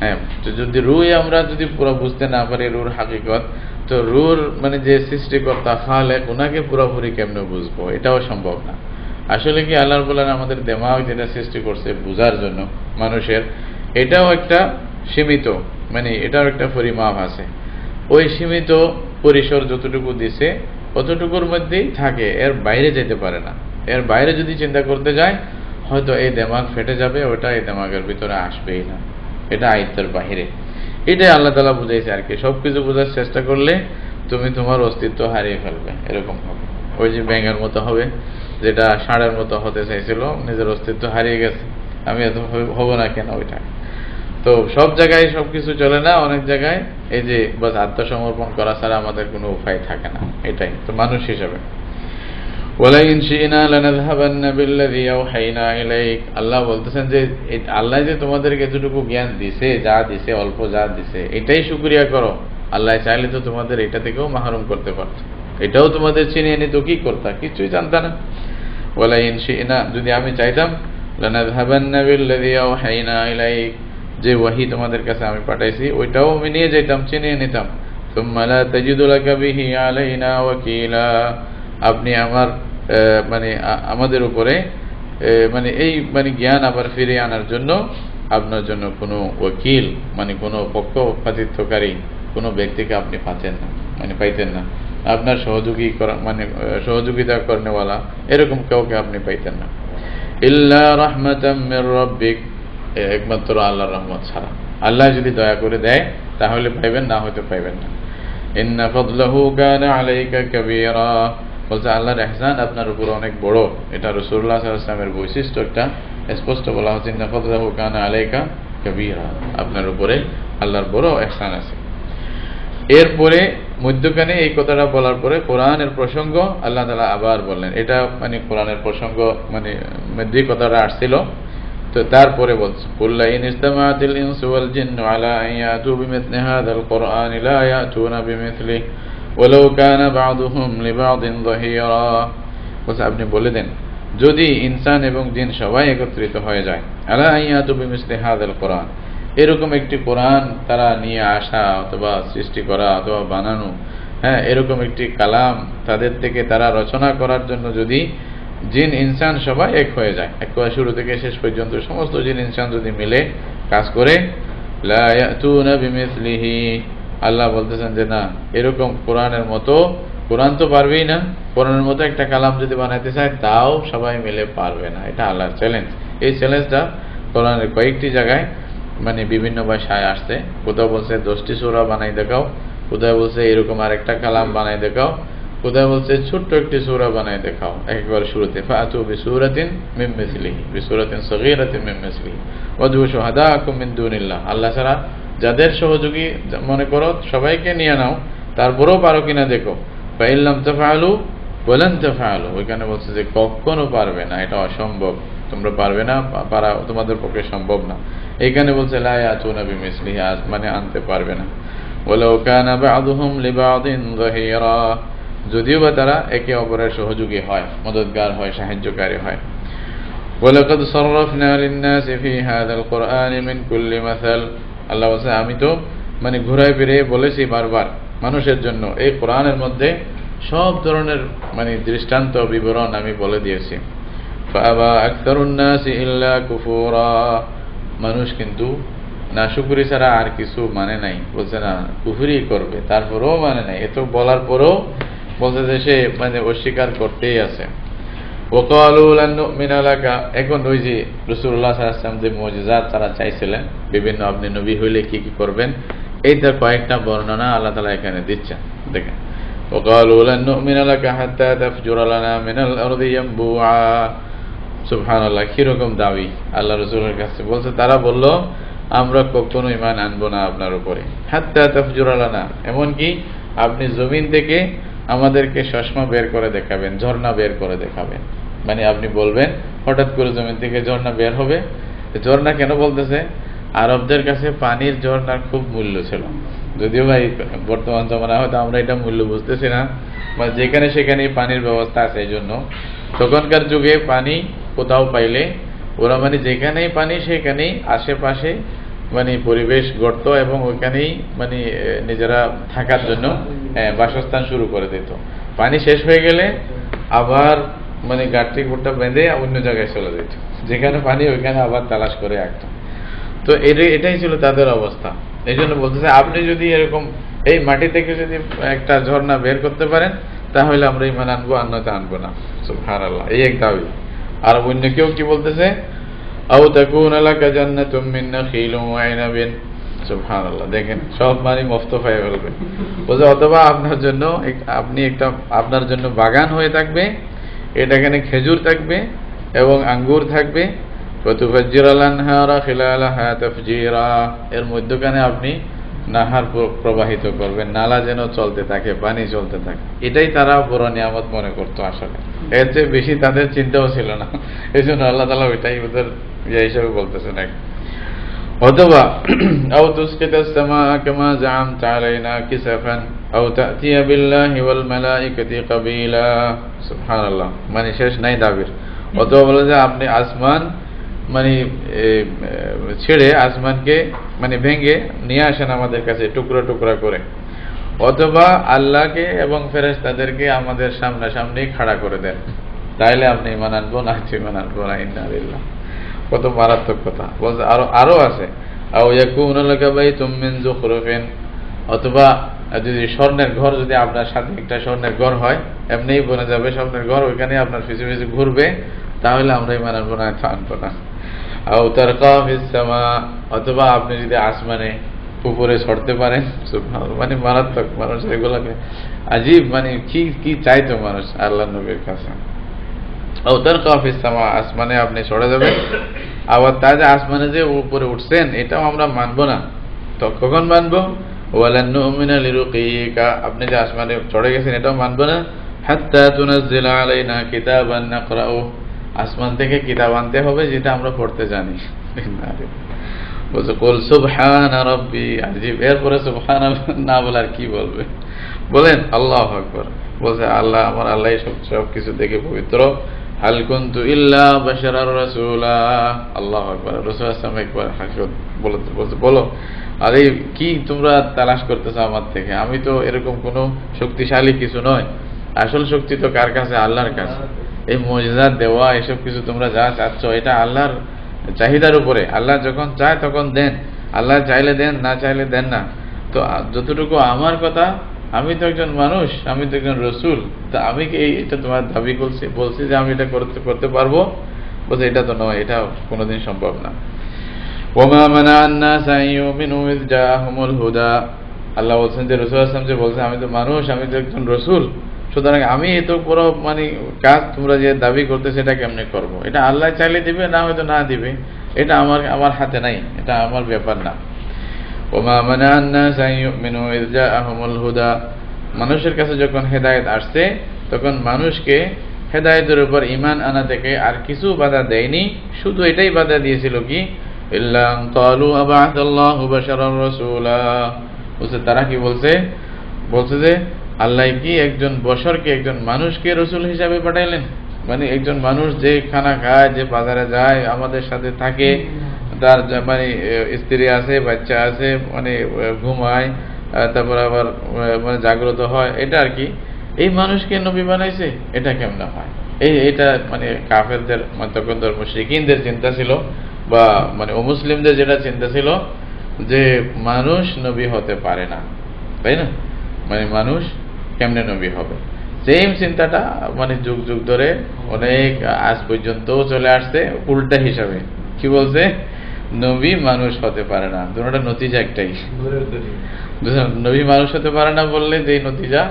হ্যাঁ, তো যদি রূহ আমরা যদি পুরো বুঝতে না পারি রূহর হাকিকত, তো রূহর মানে যে সৃষ্টিকর্তা খালেক ওনাকে পুরোপুরি কেমনে বুঝবো, এটাও সম্ভব না। আসলে কি আল্লাহ রাব্বুল আলামিন আমাদের দিমাগ যেটা সৃষ্টি করছে বোঝার জন্য মানুষের, এটাও একটা সীমিত, মানে এটাও একটা পরিমাপ আছে। ওই সীমিত পরিসর যতটুকু দিছে অতটুকুর মধ্যেই থাকে, এর বাইরে যেতে পারে না। এর বাইরে যদি চিন্তা করতে যায় হয়তো এই দিমাগ ফেটে যাবে, ওটা এই দিমাগের ভিতরে আসবেই না, এটা আয়ত্তের বাহিরে। এটাই আল্লাহ তাআলা বুঝাইছে আর কি। সবকিছু বোঝার চেষ্টা করলে তুমি তোমার অস্তিত্ব হারিয়ে ফেলবে, এরকম হবে। ওই যে ব্যাঙের মতো হবে, যেটা ষাঁড়ের মতো হতে চাইছিল, নিজের অস্তিত্ব হারিয়ে গেছে, আমি এত হব না কেন ওইটা। তো সব জায়গায় সবকিছু চলে না, অনেক জায়গায় এই যে বাস আত্মসমর্পণ করা ছাড়া আমাদের কোনো উপায় থাকে না, এটাই তো মানুষ হিসাবে। ওয়ালাইন শিনা লানাযহাবান্না বিল্লাযী আওহাইনা ইলাইক, আল্লাহ বলতেছেন যে আল্লাহ যে তোমাদেরকে যতটুকু জ্ঞান দিছে, যা দিছে, অল্প যা দিছে, এটাই শুকরিয়া করো। আল্লাহ চাইলে তো তোমাদের এটা থেকেও মাহরুম করতে পারত, এটাও তোমাদের ছিনিয়ে নিত, কি করতা? কিছুই জানতা না। ওয়ালাইন শিনা, যদি আমি চাইতাম, লানাযহাবান্না বিল্লাযী আওহাইনা ইলাইক, যে ওয়াহি তোমাদের কাছে আমি পাঠাইছি ওইটাও আমি নিয়ে যেতাম, চিনিয়ে নিতাম। সুম্মা লা তাজিদু লাকা বিহি আলাইনা ওয়াকিলা, আপনি আমার মানে আমাদের উপরে মানে এই মানে জ্ঞান আবার ফিরে আনার জন্য আপনার জন্য কোনো ওয়াকিল মানে কোনো পক্ষপাতিত্বকারী কোনো ব্যক্তিকে আপনি পাচ্ছেন না, মানে পাইতেন না। আপনার সহযোগী করা মানে সহযোগিতা করেনওয়ালা এরকম কাউকে আপনি পাইতেন না। ইল্লা রাহমাতাম মির রাব্বিক, একমাত্র আল্লাহর রহমত ছাড়া। আল্লাহ যদি দয়া করে দেয় তাহলে পাইবেন, না হয়তো পাইবেন না। ইন্না ফাদলাহু কানা আলাইকা কাবীরা, বলছে আল্লাহর ইহসান আপনার উপর অনেক বড়। এটা রাসূলুল্লাহ সাল্লাল্লাহু আলাইহি ওয়াসাল্লামের বৈশিষ্ট্য, একটা স্পষ্ট বলা হচ্ছে ইন্না ফাদলাহু কানা আলাইকা কাবীরা, আপনার উপরে আল্লাহর বড় ইহসান আছে। এরপরে মধ্যখানে এই কথাটা বলার পরে কোরআনের প্রসঙ্গ আল্লাহ তাআলা আবার বললেন। এটা মানে কোরআনের প্রসঙ্গ মানে মধ্যে কথাটা আসছিল, তো তারপরে বলছে কুল্লা ইন ইসতামাতিল ইনসু ওয়াল জিন্নু আলা আন ইয়াতু বিমিথলি হাযাল কুরআন লা ইয়াতুনা বিমিথলি ওয়ালাউ কানা বা'দুহুম লিবা'দিন যাহিরা। বলছে আপনি বলে দেন যদি ইনসান এবং জিন সবাই একত্রিত হয়ে যায় আলা আন ইয়াতু বিমিথলি হাযাল কুরআন, এরকম একটি কোরআন তারা নিয়ে আসা অথবা সৃষ্টি করা অথবা বানানো, হ্যাঁ এরকম একটি কালাম তাদের থেকে তারা রচনা করার জন্য যদি জিন ইনসান সবাই এক হয়ে যায়, একবার শুরু থেকে শেষ পর্যন্ত সমস্ত জিন ইনসান যদি মিলে কাজ করে, লা ইয়াতুনা বিমিথলিহি, আল্লাহ বলতেছেন যে না এরকম কোরআনের মতো, কোরআন তো পারবেই না, কোরআনের মতো একটা কালাম যদি বানাইতে চায় তাও সবাই মিলে পারবে না। এটা আল্লাহর চ্যালেঞ্জ। এই চ্যালেঞ্জটা কোরআনের কয়েকটি জায়গায় মানে বিভিন্ন ভাষায় আসছে। কোথাও বলছে 10টি সূরা বানাই দেখাও, কোথাও বলছে এরকম আরেকটা কালাম বানাই দেখাও, কোথাও বলছে ছোট্ট একটি সূরা বানাই দেখাও। একবার শুরুতে ফাতু বিসূরাতিন মিন মিসলিহি বিসূরাতিন সগীরাতিন মিন মিসলিহি ওয়াদউ শুহাদাকুম মিন দুনিল্লাহ, আল্লাহ ছাড়া যাদের সহযোগী মনে করো সবাইকে নিয়ে নাও, তারপরেও পারো কিনা দেখো। ফাইল্লাম তাফআলু ওয়ালান তাফআলু, ওইখানে বলছে যে কখনো পারবে না, এটা অসম্ভব, তোমরা পারবে না, পারা তোমাদের পক্ষে সম্ভব না। এইখানে বলছে লা ইয়াতুনা বিমিসলিহি, মানে আনতে পারবে না। ওয়ালাউ কানা বা'দুহুম লিবা'দিন যাহিরা, যদিও বা তারা একে অপরের সহযোগী হয়, মদদগার হয়, সাহায্যকারী হয়। ওয়ালাকাদ সাররাফনা লিন-নাসি ফি হাযাল কুরআনি মিন কুল্লি মাসাল, আল্লাহ বলছে আমি তো মানে ঘুরায় ফিরে বলেছি বারবার মানুষের জন্য এই কোরআনের মধ্যে সব ধরনের মানে দৃষ্টান্ত বিবরণ আমি বলে দিয়েছি। ফাআবা আকতারুন নাসি ইল্লা কুফুরা, মানুষ কিন্তু নাশুকরি ছাড়া আর কিছু মানে নাই, বলছে না কুফরি করবে, তারপরেও মানে নাই, এত বলার পরেও বলছে যে সে মানে অস্বীকার করতেই আছে। ওয়াকালু লান নুমিনা লাকা, এখন ওই যে রাসূলুল্লাহ সাল্লাল্লাহু আলাইহি ওয়াসাল্লাম যে মুজিজাত তারা চাইছিলেন বিভিন্ন, আপনি নবী হইলে কি কি করবেন, এইটার কয়েকটা বর্ণনা আল্লাহ তাআলা এখানে দিচ্ছেন। দেখেন ওয়াকালু লান নুমিনা লাকা হাত্তা তাফজুরা লানা মিনাল আরদি ইয়ানবুআ, সুবহানাল্লাহ, কিরকম দাবি আল্লাহ রাসূলের কাছে। বলছে তারা বলল আমরা কখনো ঈমান আনবো না আপনার উপরে, হাত্তা তাফজুরা লানা, এমনকি আপনি জমিন থেকে আমাদেরকে চশমা বের করে দেখাবেন, ঝর্ণা বের করে দেখাবেন। মানে আপনি বলবেন হঠাৎ করে জমিন থেকে ঝর্ণা বের হবে। ঝর্ণা কেন বলতেছে, আরবদের কাছে পানির ঝর্ণার খুব মূল্য ছিল, যদিও ভাই বর্তমান জমানা হয়তো আমরা এটা মূল্য বুঝতেছি না, মানে যেখানে সেখানে পানির ব্যবস্থা আছে, এই জন্য তখনকার যুগে পানি কোথাও পাইলে ওরা মানে যেখানেই পানি সেখানেই আশেপাশে মানে পরিবেশ গড়ত এবং ওইখানেই মানে নিজেরা থাকার জন্য বাসস্থান শুরু করে দিত। পানি শেষ হয়ে গেলে আবার মানে গাঠটি গোটা বেঁধে অন্য জায়গায় চলে যেত, যেখানে পানি ওইখানে আবার তালাশ করে রাখত। তো এটাই ছিল তাদের অবস্থা। এই জন্য বলতেছে আপনি যদি এরকম এই মাটি থেকে যদি একটা ঝর্ণা বের করতে পারেন তাহলে আমরা ঈমান আনবো, অন্যথা আনবো না। সুবহানাল্লাহ, এই এক দাবি। আর অন্য কেউ কি বলতেছে, আও তাকুনা লাকা জান্নাতুম মিন নাখিলিন ওয়া ইনাবিন, সুবহানাল্লাহ, দেখেন সব মানে মুফতফায়ে ফেলবে। বলছে অথবা আপনার জন্য আপনার জন্য বাগান হয়ে থাকবে, এটা এখানে খেজুর থাকবে এবং আঙ্গুর থাকবে, ফাতুফাজ্জিরাল আনহারা খিলালাহা তাফজিরা, এর মধ্যখানে আপনি নাহার প্রবাহিত করবেন, নালা যেন চলতে থাকে, পানি চলতে থাকে। এটাই তারা বড় নিয়ামত মনে করতো, আসলে এর চেয়ে বেশি তাদের চিন্তাও ছিল না। এই জন্য আল্লাহ তাআলা ওইটাই ওদের ইয়ে হিসাবে বলতেছেন। অথবা আও তুসকিতাস সামাআ কামা জাআমতা আলাইনা কিসাফান আও তাতিয়া বিল্লাহি ওয়াল মালাইকাতি কাবিলা, সুবহানাল্লাহ, মানে শেষ নাই দাবির। অথবা বলে যে আপনি আসমান মানে ছেড়ে আসমানকে মানে ভেঙে নিয়ে আসেন আমাদের কাছে টুকরো টুকরা করে, অথবা আল্লাহকে এবং ফেরেশতাদেরকে আমাদের সামনাসামনি খাড়া করে দেন, তাইলে আপনি ঈমান আনবো, না ঈমান আনবো না। ইন্না লিল্লাহ, কত মারাত্মক কথা বলছে। আরো আছে, আও ইয়াকুনু লাকা বাইতুম মিন যুখরুফিন, অথবা যদি স্বর্ণের ঘর যদি আপনার সাথে একটা স্বর্ণের ঘর হয়, এমনিই বনে যাবে স্বর্ণের ঘর, ওইখানে আপনার পিছু পিছু ঘুরবে, তাহলে আমরা ঈমান আনবো না, আনবো না। আও তারকা ফিস সামা, অথবা আপনি যদি আসমানে উপরে ছড়তে পারেন, সুবহানাল্লাহ, মানে মারাত্মক। মানুষ এগুলোকে আজীব, মানে কি চাইতো মানুষ আল্লাহর নবীর কাছে। আও তারকা ফিস সামা, আসমানে আপনি চড়ে যাবেন। আবার তা যে আসমানে যে উপরে উঠছেন এটাও আমরা মানবো না। তো কখন মানবো, ওয়ালান নুমিনা লিরুকিকা, আপনি যে আসমানে চড়ে গেছেন এটাও মানব না, হাত্তা তুনাজ্জিলা আলাইনা কিতাবান নাকরাউ, আসমান থেকে কিতাব আনতে হবে যেটা আমরা পড়তে জানি। বলছে কুল সুবহানা রাব্বি, আজিব, এরপরে সুবহানাল্লাহ না বলার কি বলবে, বলেন আল্লাহু আকবার। বলছে আল্লাহ, আমার আল্লাহ সব কিছু দেখে পবিত্র। হাল কুনতু ইল্লা বাশারার রাসূলা, আল্লাহু আকবার। রাসূল সাল্লাল্লাহু আলাইহি ওয়াসাল্লাম একবার হাসিত বলতে বলো, আরে কি তোমরা তালাশ করতেছো আমার থেকে, আমি তো এরকম কোনো শক্তিশালী কিছু নয়, আসল শক্তি তো কার কাছে? আল্লাহর কাছে। এই মুজিজাত দেওয়া এসব কিছু তোমরা যা চাচ্ছ এটা আল্লাহর চাহিদার উপরে, আল্লাহ যখন চায় তখন দেন, আল্লাহ চাইলে দেন, না চাইলে দেন না। তো যতটুকু আমার কথা, আমি তো একজন মানুষ, আমি তো একজন রসুল, তা আমি কি এটা তোমার দাবি বলছি যে আমি এটা করতে পারবো? বলছে এটা তো নয়, এটা কোনোদিন সম্ভব না। ওমা মানা'আন নাস আন ইউমিনু ইয জাআহুমুল হুদা, আল্লাহ বলছেন যে রাসূল সাল্লাল্লাহু আলাইহি ওয়াসাল্লাম যে বলছেন আমি তো মানুষ, আমি তো একজন রসুল, সুতরাং আমি এত বড় কাজ তোমরা যে দাবি করতে সেটা কেমনে করব? এটা আল্লাহ চাইলে দিবে, না হয়তো না দিবে, এটা আমার হাতে নাই, এটা আমার ব্যাপার না। ওমা মানা'আন নাস আন ইউমিনু ইয জাআহুমুল হুদা, মানুষের কাছে যখন হেদায়েত আসছে তখন মানুষকে হেদায়েতের উপর ঈমান আনা থেকে আর কিছু বাধা দেয়নি, শুধু এটাই বাধা দিয়েছিল কি, ইল্লা আন ক্বালু আবআসাল্লাহু বাশারার রাসূলা, বলছে তারা কি বলছে যে আল্লাহ কি একজন বশরকে, একজন মানুষকে রসুল হিসাবে পাঠাইলেন? মানে একজন মানুষ যে খানা খায়, যে বাজারে যায়, আমাদের সাথে থাকে, তার স্ত্রী আছে, বাচ্চা আছে, ঘুমায়, তারপর আবার জাগ্রত হয়, এটা আর কি, এই মানুষকে নবী বানাইছে, এটা কেমন হয়? এটা কাফেরদের, তখন মুশরিকিনদের চিন্তা ছিল, বা অমুসলিমদের যেটা চিন্তা ছিল যে মানুষ নবী হতে পারে না, তাই না? মানুষ কেমনে নবী হবে? সেম চিন্তাটা যুগ যুগ ধরে অনেক আজ পর্যন্ত চলে আসছে উল্টা হিসাবে। কি বলছে? নবী মানুষ হতে পারে না, দুটোটা নতিজা একটাই। নবী মানুষ হতে পারে না বললে যে নতিজা,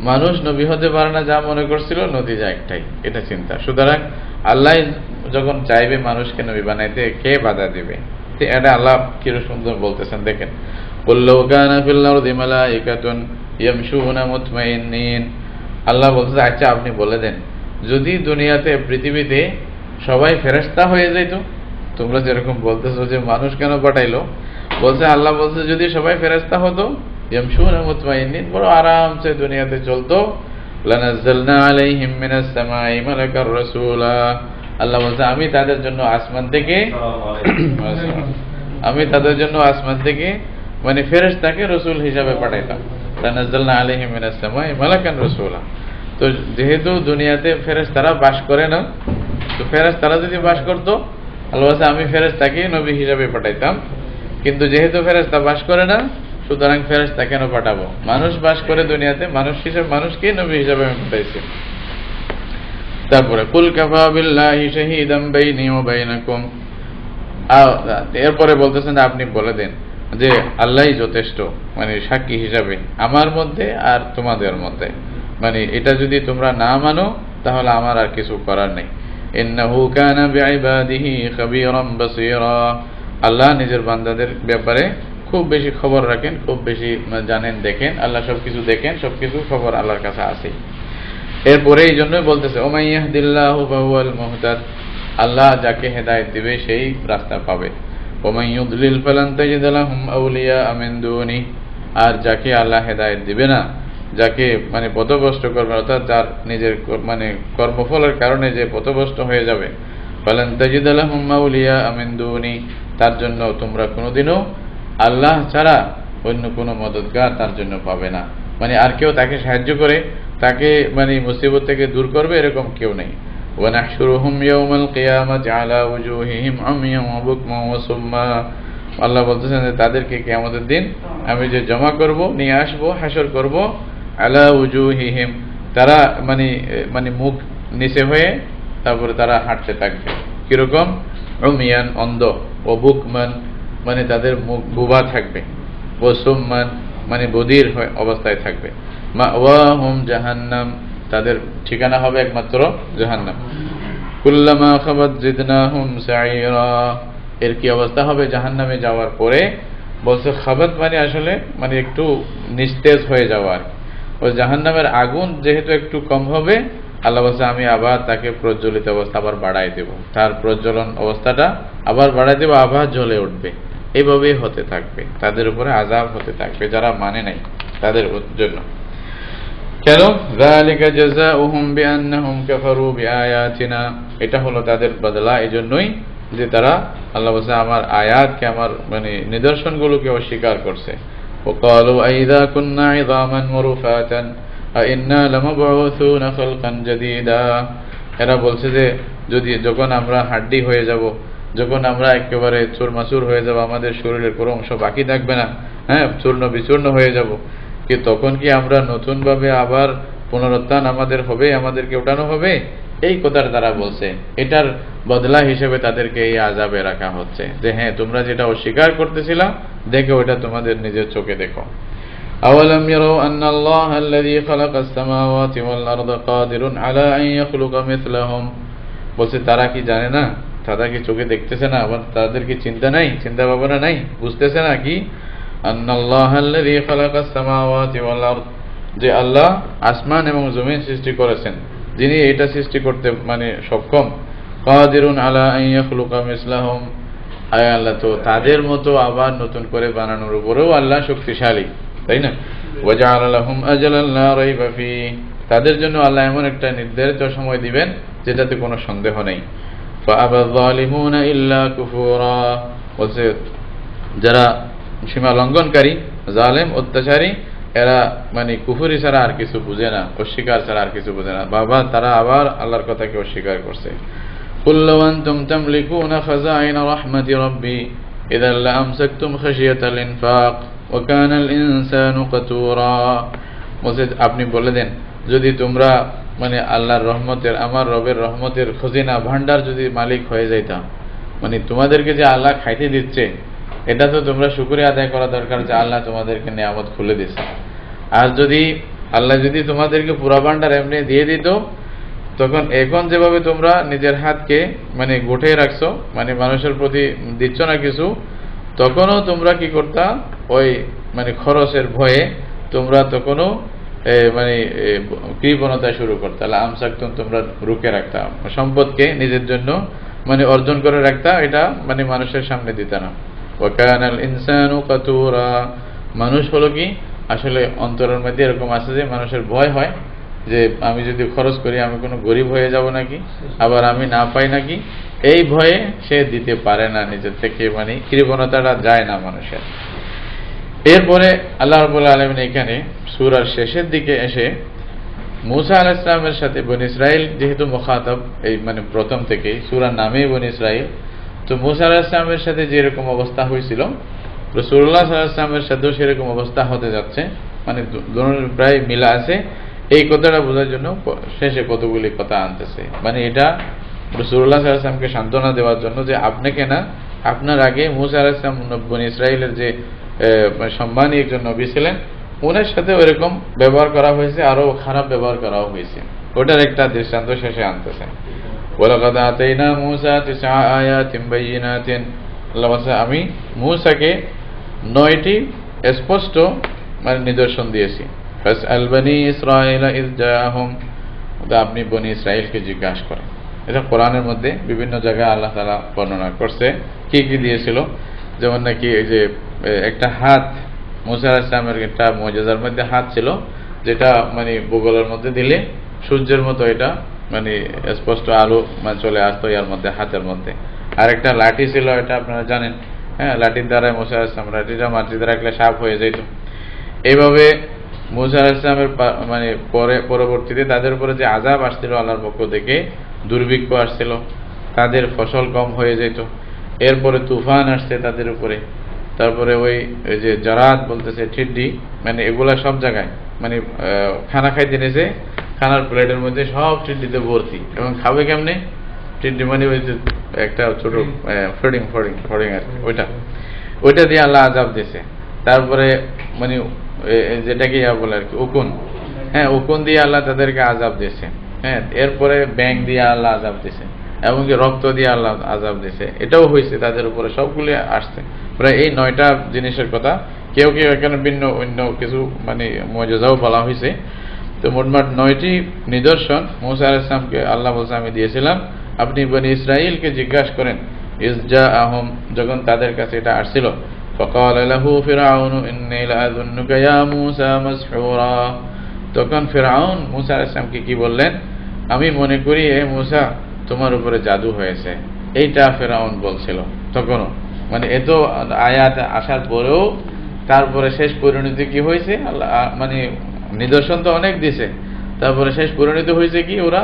মানুষ নবী হতে পারে না যা মনে করছিল, নতিজা একটাই, এটা চিন্তা। সুতরাং আল্লাহ যখন চাইবে মানুষকে নবী বানাইতে, কে বাধা দিবে? এটা আল্লাহ কিরকম সুন্দর বলতেছেন, দেখেন, কুল্লু কানা ফিল আরদি মালাইকাতুন ইয়ামশুনা মুতমাইন্নিন, আল্লাহ বলতেছে আচ্ছা আপনি বলে দেন, যদি দুনিয়াতে, পৃথিবীতে সবাই ফেরেশতা হয়ে যাইতো, তোমরা যেরকম বলতেছো যে মানুষ কেন পাঠাইলো, বলছে আল্লাহ বলছে যদি সবাই ফেরেশতা হতো, ইয়ামশুনা মুতমাইন্নিন, বড় আরামসে দুনিয়াতে চলতো, লানাজ্জালনা আলাইহিম মিনাস সামাই মালাকার রাসূলা, আল্লাহ বলছে আমি তাদের জন্য আসমান থেকে ফেরেশতাকে রাসূল হিসাবে পাঠাইতাম, লানাজ্জালনা আলাইহিম মিনাস সামাই মালাকান রাসূলা। তো যেহেতু দুনিয়াতে ফেরেশতারা বাস করে না, তো ফেরেশতারা যদি বাস করতো, আল্লাহ বলছে আমি ফেরেশতাকে নবী হিসাবে পাঠাইতাম, কিন্তু যেহেতু ফেরেশতা বাস করে না, সুতরাং ফেরেশতা কেন পাঠাবো? মানুষ বাস করে দুনিয়াতে, মানুষকে নবী হিসাবে আমি পাঠাইছি। তারপরে কুল কাফা বিল্লাহি শাহীদাম বাইনি ওয়া বাইনাকুম, এরপরে বলতেছেন আপনি বলে দেন যে আল্লাহই যথেষ্ট, সাক্ষী হিসাবে আমার মধ্যে আর তোমাদের মধ্যে, এটা যদি তোমরা না মানো তাহলে আমার আর কিছু করার নেই। ইন্নাহু কানা বিইবাদিহি খাবীরাম বাসীরা, আল্লাহ নিজের বান্দাদের ব্যাপারে খুব বেশি খবর রাখেন, খুব বেশি জানেন, দেখেন, আল্লাহ সবকিছু দেখেন, সবকিছু খবর আল্লাহর কাছে আছে। এরপরে এই জন্যই বলতেছে ওমাই ইয়াহদিল্লাহু ফাহুয়াল মুহতাদ, আল্লাহ যাকে হেদায়েত দিবে সেই রাস্তা পাবে। ওমাই ইউদলিল ফালান তাজিদ লাহুম আউলিয়া মিন দুনি, আর যাকে আল্লাহ হেদায়েত দিবে না, যাকে পথভ্রষ্ট করবে, অর্থাৎ যার নিজের কর্মফলের কারণে যে পথভ্রষ্ট হয়ে যাবে, ফালান তাজিদ লাহুম আউলিয়া মিন দুনি, তার জন্য তোমরা কোনোদিনও আল্লাহ ছাড়া অন্য কোনো মদদগার তার জন্য পাবে না। আর কেউ তাকে সাহায্য করে, তাকে মুসিবত থেকে দূর করবে, এরকম কেউ নেই। ওয়া নাহশুরুহুম ইয়াওমাল কিয়ামাতি আলা ওয়ুজুহিহিম আময়ান ওয়া বুকমান ওয়া সুম্মা, আল্লাহ বলতেছেন যে তাদেরকে কিয়ামতের দিন আমি যে জমা করব, নিয়ে আসব, হাসর করব, আলা ওয়ুজুহিহিম, তারা মুখ নিচে হয়ে তারপরে তারা হাঁটতে থাকবে, কিরকম? উমিয়ান, অন্ধ, ও বুকমান, তাদের মুখ বুবা থাকবে, ও সুম্মান, বধির অবস্থায় থাকবে, মাওয়াহুম জাহান্নাম, তাদের ঠিকানা হবে একমাত্র জাহান্নাম। কুল্লামা খাবাত জিদনাহুম সাইরা, এর কি অবস্থা হবে? জাহান্নামে যাওয়ার পরে বলছে খাবাত মানে আসলে মানে একটু নিস্তেজ হয়ে যাওয়া আর কি। ওই জাহান্নামের আগুন যেহেতু একটু কম হবে, আল্লাহ বলছে আমি আবার তাকে প্রজ্বলিত অবস্থা আবার বাড়াই দেব, তার প্রজ্বলন অবস্থাটা আবার বাড়াই দেব, আবার জ্বলে উঠবে। এইভাবেই হতে থাকবে, তাদের উপরে আযাব হতে থাকবে যারা মানে নাই তাদের জন্য। কেন? যালিকা জাযাউহুম বিআন্নাহুম কাফারু বিআয়াতিনা, এটা হলো তাদের বদলা এজন্যই যে তারা আল্লাহ বলছে আমার আয়াতকে, আমার মানে নিদর্শনগুলোকে অস্বীকার করছে। ওয়াকালু আইযা কুন্না ইযামান মুরফাতান আইন্না লামাবউসুনা খালকান জাদীদা, এরা বলছে যে যদি যখন আমরা হাড্ডি হয়ে যাব, যখন আমরা একেবারে চুরমাচুর হয়ে যাব, আমাদের শরীরের কোনো অংশ বাকি থাকবে না, হ্যাঁ চূর্ণ বিচূর্ণ হয়ে যাব, কি তখন কি আমরা নতুন ভাবে আবার পুনরুত্থান আমাদের হবে, আমাদেরকে উঠানো হবে? এই কথার তারা বলছে। এটার বদলা হিসেবে তাদেরকে এই আযাবে রাখা হচ্ছে যে হ্যাঁ তোমরা যেটা অস্বীকার করতেছিলা দেখো ওটা তোমাদের নিজের চোখে দেখো। আওয়ালাম ইয়ারাউ আন্নাল্লাহ আল্লাযী খালাকাস সামাওয়াতি ওয়াল আরদা কাদিরুন আলা আন ইয়াখলুকা মিছলাহুম, বলছে তারা কি জানে না, তারা কি চোখে দেখতেছে না, আবার তাদের কি চিন্তা নাই, চিন্তা ভাবনা নাই, বুঝতেছে না কি আন্নাল্লাহ আল্লাযী খালাকাস সামাওয়াতি ওয়াল আরদ, যে আল্লাহ আসমান এবং জমিন সৃষ্টি করেছেন, যিনি এটা সৃষ্টি করতে মানে সক্ষম। কাদিরুন আলা আন ইয়াখলুকা মিছলাহুম, আয় আল্লাহ তো তাদের মতো আবার নতুন করে বানানোর উপরেও আল্লাহ শক্তিশালী, তাই না? ওয়াজআলা লাহুম আজালান লা রাইবা ফি, তাদের জন্য আল্লাহ এমন একটা নির্ধারিত সময় দিবেন যেটাতে কোনো সন্দেহ নেই। ফাআবা যালিমুনা ইল্লা কুফুরা, বলছে যারা সীমা লঙ্ঘনকারী, জালেম, অত্যাচারী, এরা মানে কুফরি ছাড়া আর কিছু বুঝে না, অস্বীকার ছাড়া আর কিছু বুঝে না। বাবা তারা আবার আল্লাহর কথাকে অস্বীকার করছে। কুল লাউ আনতুম তামলিকুনা খাযাইনা রাহমাতি রাব্বি ইযা লামসাকতুম খাশিয়াতাল ইনফাক ওয়া কানাল ইনসানু কাতুরা, বলছে আপনি বলে দেন যদি তোমরা মানে আল্লাহর রহমতের, আমার রবের রহমতের খজিনা ভান্ডার যদি মালিক হয়ে যাইতা, মানে তোমাদেরকে যে আল্লাহ খাইতে দিচ্ছে এটা তো তোমরা শুকরিয়া আদায় করা দরকার যে আল্লাহ তোমাদেরকে নিয়ামত খুলে দিচ্ছে। আর যদি আল্লাহ যদি তোমাদেরকে পুরা ভান্ডার এমনি দিয়ে দিত, তখন এখন যেভাবে তোমরা নিজের হাতকে মানে গুটিয়ে রাখছো, মানে মানুষের প্রতি দিচ্ছ না কিছু, তখনও তোমরা কি করতা, ওই মানে খরচের ভয়ে তোমরা তখনও মানে কৃপণতা শুরু করতা। আমসাকতুম, তোমরা রুখে রাখতা, সম্পদকে নিজের জন্য মানে অর্জন করে রাখতা, এটা মানে মানুষের সামনে দিতা না। ওয়া কানাল ইনসানু কাতুরা, মানুষ হলো কি আসলে অন্তরের মধ্যে এরকম আছে যে মানুষের ভয় হয় যে আমি যদি খরচ করি আমি কোনো গরিব হয়ে যাব নাকি, আবার আমি না পাই নাকি, এই ভয়ে সে দিতে পারে না নিজের থেকে, মানে কৃপণতাটা যায় না মানুষের। এরপরে আল্লাহ রাব্বুল আলামিন এখানে সূরার শেষের দিকে এসে মূসা আলাইহিস সালামের সাথে বনী ইসরাইল যেহেতু মুখাতাব, এই মানে প্রথম থেকেই সূরার নামেই বনী ইসরাইল, তো মূসা আলাইহিস সালামের সাথে যেরকম অবস্থা হয়েছিল রাসূলুল্লাহ সাল্লাল্লাহু আলাইহি ওয়াসাল্লামের সাথেও সেরকম অবস্থা হতে যাচ্ছে, মানে দুটোর প্রায় মিলা আছে। এই কথাটা বোঝার জন্য শেষে কতগুলি কথা আনতেছে, মানে এটা রাসূলুল্লাহ সাল্লাল্লাহু আলাইহি ওয়াসাল্লামকে সান্ত্বনা দেওয়ার জন্য যে আপনাকে না, আপনার আগে মূসা আলাইহিস সালাম বনী ইসরাইলের যে সম্মানী একজন নবী ছিলেন, ওনার সাথে ওইরকম ব্যবহার করা হয়েছে, আরো খারাপ ব্যবহার করাও হয়েছে, ওটার একটা দৃষ্টান্ত শেষে আনতেছে। ওয়ালাকাদ আতাইনা মূসা 9 আয়াতিন বাইয়িনাতিন, আল্লাহ বলেন আমি মূসাকে 9টি স্পষ্ট মানে নিদর্শন দিয়েছি। ফাসআল বনি ইসরাঈলা ইয জাআহুম, আপনি বনি ইসরাইলকে জিজ্ঞাসা করেন। এটা কোরআনের মধ্যে বিভিন্ন জায়গায় আল্লাহ তাআলা বর্ণনা করছে কি কি দিয়েছিল, যেমন নাকি এই যে একটা হাত, মূসা আলাইহিস সালামের একটা মুজিজার মধ্যে হাত ছিল, যেটা মানে বুগলের মধ্যে দিলে সূর্যের মতো এটা মানে স্পষ্ট আলো মানে চলে আসতো এর মধ্যে, হাতের মধ্যে। আর একটা লাঠি ছিল, এটা আপনারা জানেন, হ্যাঁ লাঠির দ্বারা মূসা আলাইহিস সালাম লাঠিটা মাটিতে রাখলে সাপ হয়ে যেত। এইভাবে মূসা আলাইহিস সালামের মানে পরবর্তীতে তাদের উপরে যে আযাব আসছিল আল্লাহর পক্ষ থেকে, দুর্ভিক্ষ আসছিল, তাদের ফসল কম হয়ে যেত। এরপরে তুফান আসছে তাদের উপরে, তারপরে ওই যে জারাদ বলতেছে ঠিড্ডি, মানে এগুলা সব জায়গায় মানে খানা খাইতে নিয়েছে, খানার প্লেটের মধ্যে সব ঠিড্ডিতে ভর্তি, এবং খাবে কেমনে? ঠিড্ডি মানে ওই যে একটা ছোট ফড়িং আর ওইটা দিয়ে আল্লাহ আযাব দিয়েছে। তারপরে মানে যেটাকে বলে আর কি উকুন, হ্যাঁ উকুন দিয়ে আল্লাহ তাদেরকে আযাব দিয়েছে। হ্যাঁ এরপরে ব্যাং দিয়ে আল্লাহ আযাব দিয়েছে। এমনকি রক্ত দিয়ে আল্লাহ আযাব দিয়েছে, এটাও হয়েছে তাদের উপরে, সবগুলি আসছে। প্রায় এই 9টা জিনিসের কথা, কেউ কেউ এখানে ভিন্ন অন্য কিছু মানে মুজিজাও বলা হয়েছে। তো মোটমাট 9টি নিদর্শন মূসা আলাইহিস সালামকে আল্লাহ বলছে আমি দিয়েছিলাম। আপনি বনি ইসরাইলকে জিজ্ঞাসা করেন, ইসজাআহুম, যখন তাদের কাছে এটা আসছিল, ফাকাল লাহু ফিরআউন ইন্নী লাআযুন্নুকা ইয়া মূসা মাসহুরা, তখন ফিরআউন মূসা আলাইহিস সালামকে কি বললেন, আমি মনে করি হে মূসা তোমার উপরে জাদু হয়েছে। এইটা ফিরআউন বলছিল তখনও, মানে এত আয়াত আসার পরেও তারপরে শেষ পরিণতি কি হয়েছে, আল্লাহ মানে নিদর্শন তো অনেক দিছে, তারপরে শেষ পরিণতি হয়েছে কি, ওরা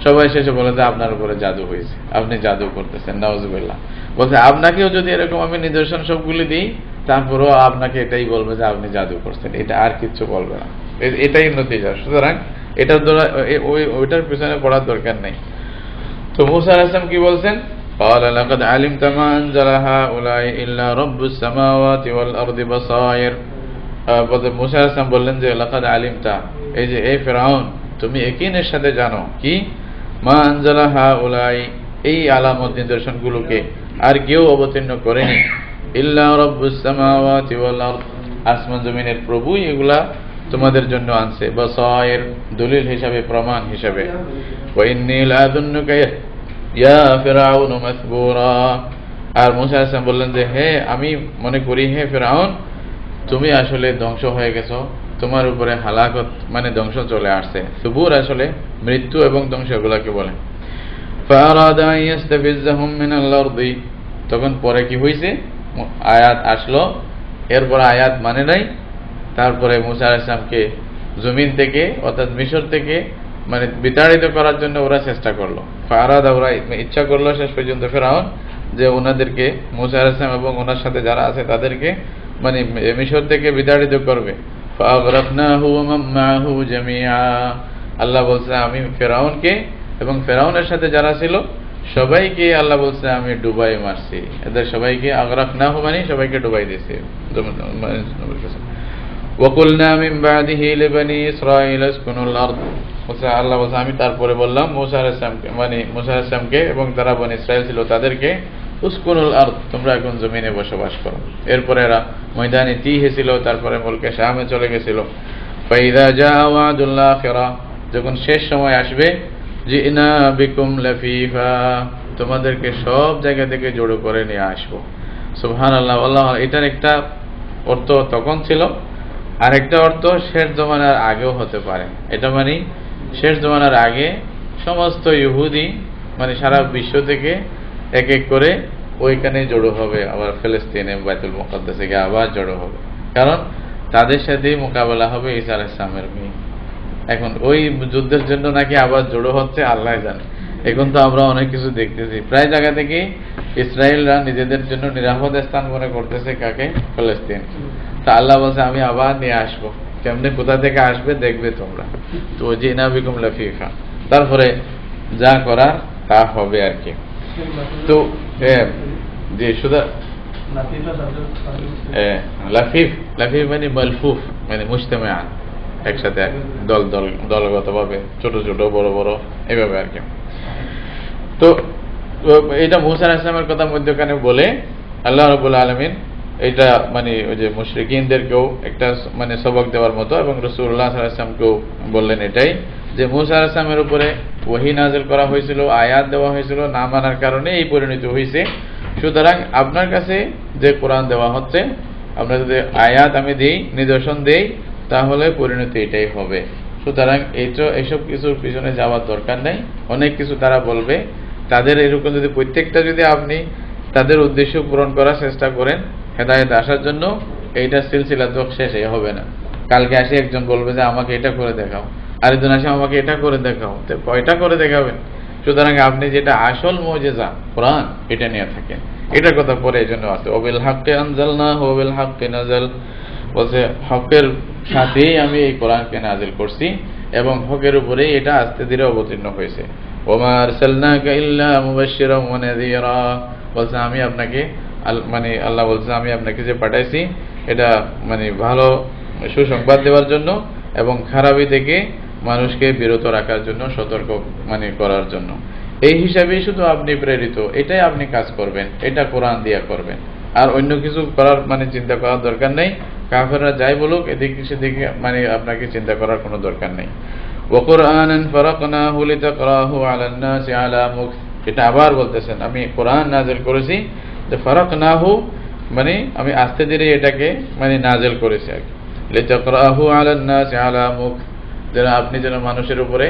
সবাই শেষে বলে যে আপনার উপরে জাদু হয়েছে, আপনি জাদু করতেছেন, নাউজুবিল্লাহ। বলছে আপনাকেও যদি এরকম আমি নিদর্শন সবগুলি দিই, তারপরেও আপনাকে এটাই বলবে যে আপনি জাদু করছেন, এটা আর কিচ্ছু বলবে না, এটাই নতিজা। সুতরাং এটার দ্বারা ওইটার পিছনে পড়ার দরকার নেই। তো মূসা আলাইহিস সালাম কি বলছেন, قال لقد علمت ما أنزل هؤلاء إلا رب السماوات والأرض بصائر। মূসা আলাইহিস সালাম বললেন যে লাকাদ আলিমতা, এই যে এই ফিরআউন তুমি ইয়াকিনের সাথে জানো কি, মা আনজালা হাউলাই, এই আলামত নিদর্শনগুলোকে আর কেউ অবতীর্ণ করেনি, ইল্লা রাব্বুস সামাওয়াতি ওয়াল আরদ, আসমান জমিনের প্রভুই এগুলা তোমাদের জন্য আনছে, বাসায়ের, দলিল হিসাবে, প্রমাণ হিসাবে। ওয়া ইন্নী লাআযুন্নুকা ইয়া ফিরআউন মাসবুরা, আর মূসা আলাইহিস সালাম বললেন যে হে আমি মনে করি হে ফিরআউন তুমি আসলে ধ্বংস হয়ে গেছো, তোমার উপরে হালাকত মানে ধ্বংস চলে আসছে। সুবুর আসলে মৃত্যু এবং ধ্বংস এগুলাকে বলে। ফারাদা ইয়াস্তাফিজহুম মিনাল আরদি, তখন পরে কি হইছে, আয়াত আসলো, এরপর আয়াত মানে নাই, তারপরে মূসা আলাইহিস সালামকে জমিন থেকে অর্থাৎ মিশর থেকে মানে বিতাড়িত করার জন্য ওরা চেষ্টা করলো। ফারাদা, ওরা ইচ্ছা করলো শেষ পর্যন্ত ফিরআউন যে ওনাদেরকে, মূসা আলাইহিস সালাম এবং ওনার সাথে যারা আছে তাদেরকে মানে মিশর থেকে বিতাড়িত করবে। ফাগরাকনাহু ওয়া মান মাআহু জামিআ, আল্লাহ বলছে আমি ফিরআউনকে এবং ফিরআউনের সাথে যারা ছিল সবাইকে আল্লাহ বলছে আমি ডুবাই মারছি, এদের সবাইকে আগরাকনাহু মানে সবাইকে ডুবাই দিয়েছি। ওয়া কুলনা মিন বাদিহি লিবানি ইসরাঈল আসকুনুল আরদ, আল্লাহ বলছে আমি তারপরে বললাম মূসা আলাইহিস সালামকে, মানে মূসা আলাইহিস সালামকে এবং যারা বনী ইসরাঈল ছিল তাদেরকে, উসকুনুল আরদ, তোমরা এখন জমিনে বসবাস করো। এরপরে এরা ময়দানে তিহে ছিল, তারপরে মুলকে শামে চলে গেছিল। ফাইদা জাআ ওয়াদুল আখিরা, যখন শেষ সময় আসবে, জিনা বিকুম লাফিফা, তোমাদেরকে সব জায়গা থেকে জড়ো করে নিয়ে আসবো। সুবহানাল্লাহ, আল্লাহ, এটার একটা অর্থ তখন ছিল, আর একটা অর্থ শেষ জমানার আগেও হতে পারে। এটা মানে শেষ জমানার আগে সমস্ত ইহুদি মানে সারা বিশ্ব থেকে এক এক করে ওইখানে জড়ো হবে, আবার ফিলিস্তিনে বাইতুল মুকাদ্দাসে গিয়ে আবার জড়ো হবে, কারণ তাদের সাথেই মোকাবেলা হবে ঈসা আলাইহিস সালামের মেয়ে। এখন ওই যুদ্ধের জন্য নাকি আবার জড়ো হচ্ছে, আল্লাহ জানে। এখন তো আমরা অনেক কিছু দেখতেছি, প্রায় জায়গা থেকে ইসরায়েলরা নিজেদের জন্য নিরাপদ স্থান মনে করতেছে কাকে, ফিলিস্তিন। তা আল্লাহ বলছে আমি আবার নিয়ে আসবো, কেমনে কোথা থেকে আসবে দেখবে তোমরা। তো জিনা বিকুম লাফিফা, তারপরে যা করার তা হবে আর কি। তো যে শুধু লাফিফ, লাফিফ মানে মালফুফ মানে মুজতামিআন, একসাথে দল দল দলগত ভাবে, ছোট ছোট বড় বড় এইভাবে আর কি। তো এটা মূসা আলাইহিস সালামের কথা মধ্যখানে বলে আল্লাহ রাব্বুল আলামিন এটা মানে ওই যে মুশরিকিনদেরকেও একটা মানে সবক দেওয়ার মতো, এবং রাসূলুল্লাহ সাল্লাল্লাহু আলাইহি ওয়াসাল্লামকেও বললেন এটাই, যে মূসা আলাইহিস সালামের উপরে ওহী নাযিল করা হয়েছিল, আয়াত দেওয়া হয়েছিল, না মানার কারণে এই পরিণতি হয়েছে। সুতরাং আপনার কাছে যে কোরআন দেওয়া হচ্ছে, আমরা যদি আয়াত আমি দেই, নিদর্শন দেই, তাহলে পরিণতি এটাই হবে। সুতরাং এইসব কিছুর পিছনে যাওয়ার দরকার নেই। অনেক কিছু তারা বলবে, তাদের এরকম যদি প্রত্যেকটা যদি আপনি তাদের উদ্দেশ্য পূরণ করার চেষ্টা করেন হেদায়েত আসার জন্য, এইটা সিলসিলা তো শেষই হবে না। কালকে আসে একজন বলবে যে আমাকে এটা করে দেখাও, আরেকজন আসে আমাকে এটা করে দেখাও, তো কয়টা করে দেখাবেন? সুতরাং আপনি যেটা আসল মুজিজা কোরআন, এটা নিয়ে থাকেন। এটার কথা পরে এই জন্য আছে, ওয়াবিল হাক্কি আনজালনাহু ওয়াবিল হাক্কি নাযাল, বলছে হকের সাথেই আমি এই কোরআনকে নাজিল করছি এবং হকের উপরেই এটা আস্তে ধীরে অবতীর্ণ হয়েছে। ওমা আরসালনাকা ইল্লা মুবাশশিরান ওয়া নাযীরা, বলছে আমি আপনাকে মানে আল্লাহ বলছে আমি আপনাকে যে পাঠাইছি এটা মানে ভালো সুসংবাদ দেওয়ার জন্য এবং খারাপি থেকে মানুষকে বিরত রাখার জন্য, সতর্ক মানে করার জন্য। এই হিসাবেই শুধু আপনি প্রেরিত, এটাই আপনি কাজ করবেন, এটা কোরআন দিয়া করবেন, আর অন্য কিছু করার মানে চিন্তা করার দরকার নেই। কাফেররা যাই বলুক এদিকে সেদিকে মানে আপনাকে চিন্তা করার কোনো দরকার নেই। ওয়া কুরআনান ফারাকনাহু লিতাকরাহু আলান নাসি আলা মুকথ, এটা আবার বলতেছেন আমি কোরআন নাযিল করেছি, যে ফারাকনাহু মানে আমি আস্তে ধীরে এটাকে মানে নাযিল করেছি আর কি, লিতাকরাহু আলান নাসি আলা মুকথ, যেন আপনি যেন মানুষের উপরে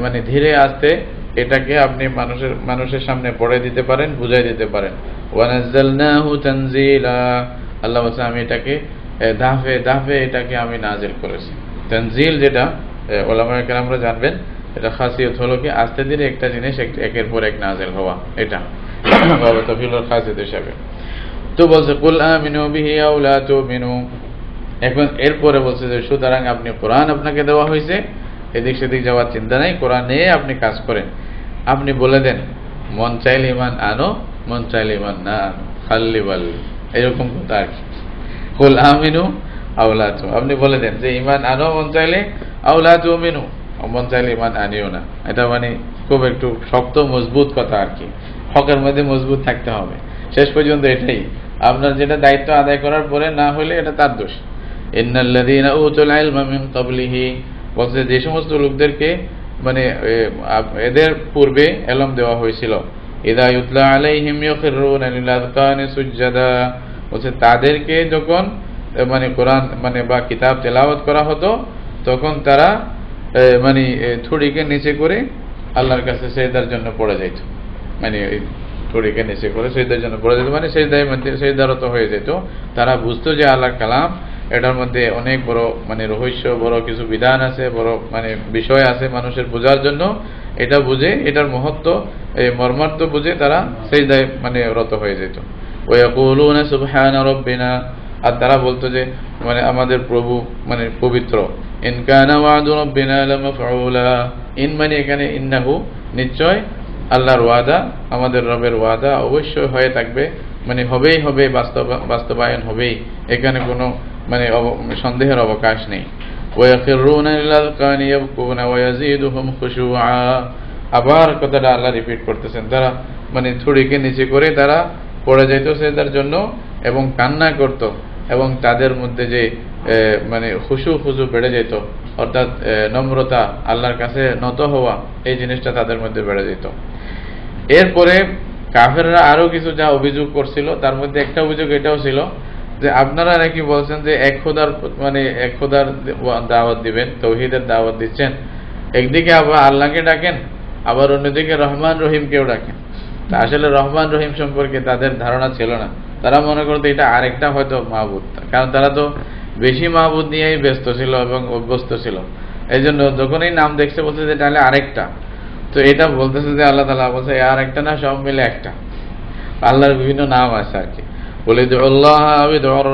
মানে ধীরে আস্তে এটাকে আপনি মানুষের সামনে পড়ে দিতে পারেন, বুঝাই দিতে পারেন। ওয়া নাযালনাহু তানজিলা, আল্লাহ বলেন আমি এটাকে ধাপে ধাপে এটাকে আমি নাজিল করেছি। তানজিল যেটা উলামায়ে কেরামরা জানবেন, এটা খাসিয়ত হলো কি আস্তে ধীরে একটা জিনিস একের পর এক নাজিল হওয়া, এটা বাবা তাফসীরের খাসিয়ত হিসাবে। তো বলছে কুল আমিনু বিহি আও লা তুমিনু, এখন এরপরে বলছে যে সুতরাং আপনি কোরআন আপনাকে দেওয়া হয়েছে, এদিক সেদিক যাওয়ার চিন্তা নাই, কোরআন নিয়ে আপনি কাজ করেন। আপনি বলে দেন মন চাইলে ইমান আনো, মন চাইলে ইমান না আনো, খাল্লি বাল্লি, এরকম কথা আর কি। কুল আমিনু আও লা তুমিনু, আপনি বলে দেন যে ইমান আনো মন চাইলে, আও লা তুমিনু মন চাইলে ইমান আনিও না। এটা মানে খুব একটু শক্ত মজবুত কথা আর কি, হকের মধ্যে মজবুত থাকতে হবে শেষ পর্যন্ত। এটাই আপনার যেটা দায়িত্ব আদায় করার পরে না হলে এটা তার দোষ। ইন্নাল্লাযীনা উতুল ইলমা মিন ক্বাবলিহি, বলছে যে সমস্ত লোকদেরকে মানে এদের পূর্বে ইলম দেওয়া হয়েছিল, ইযা ইউতলা আলাইহিম ইয়াখিরুনা লিল আযকানি সুজদা, বলছে তাদেরকে যখন মানে কোরআন মানে বা কিতাব তেলাওয়াত করা হতো তখন তারা মানে থুড়িকে নিচে করে আল্লাহর কাছে সিজদার জন্য পড়ে যেত, মানে থুড়িকে নিচে করে সিজদার জন্য পড়ে যেত, মানে সিজদার মধ্যে সিজদারত হয়ে যেত। তারা বুঝতো যে আল্লাহর কালাম, এটার মধ্যে অনেক বড় মানে রহস্য, বড় কিছু বিধান আছে, বড় মানে বিষয় আছে মানুষের বোঝার জন্য। এটা বুঝে, এটার মহত্ব মর্মার্থ বুঝে তারা সিজদায় মানে রত হয়ে যেত। ওয়া ইয়াকুলুনা সুবহানা রাব্বিনা, আর তারা বলতো যে মানে আমাদের প্রভু মানে পবিত্র। ইন কানা ওয়াদু রাব্বিনা লামাফউলা, ইন মানে এখানে ইন্নাহু নিশ্চয় আল্লাহর ওয়াদা, আমাদের রবের ওয়াদা অবশ্যই হয়ে থাকবে, মানে হবেই হবে, বাস্তবায়ন হবেই, এখানে কোনো মানে সন্দেহের অবকাশ নেই। ওয়া ইয়াখিরুনা লিল আযকানি ইয়াবকুনা ওয়া ইয়াজিদুহুম খুশুআ, আবার কথাটা আল্লাহ রিপিট করতেছেন, তারা মানে থুড়িকে নিচে করে তারা পড়ে যেত সেজদার জন্য এবং কান্না করত, এবং তাদের মধ্যে যে মানে খুশু বেড়ে যেত, অর্থাৎ নম্রতা, আল্লাহর কাছে নত হওয়া, এই জিনিসটা তাদের মধ্যে বেড়ে যেত। এরপরে কাফেররা আরো কিছু যা অভিযোগ করছিল, তার মধ্যে একটা অভিযোগ এটাও ছিল যে আপনারা নাকি বলছেন যে এক খোদার মানে এক খোদার দাওয়াত দিবেন, তাওহীদের দাওয়াত দিচ্ছেন, একদিকে আবার আল্লাহকে ডাকেন, আবার অন্যদিকে রহমান রহিমকেও ডাকেন। তা আসলে রহমান রহিম সম্পর্কে তাদের ধারণা ছিল না, তারা মনে করতো এটা আরেকটা হয়তো মাহবুদ, কারণ তারা তো বেশি মাহবুদ নিয়েই ব্যস্ত ছিল এবং অভ্যস্ত ছিল। এই জন্য যখন এই নাম দেখছে বলছে যে তাহলে আরেকটা, তো এটা বলতেছে যে আল্লাহ তাআলা বলছে আরেকটা না, সব মিলে একটা। আল্লাহর বিভিন্ন নাম আছে আর কি, বলে আল্লাহ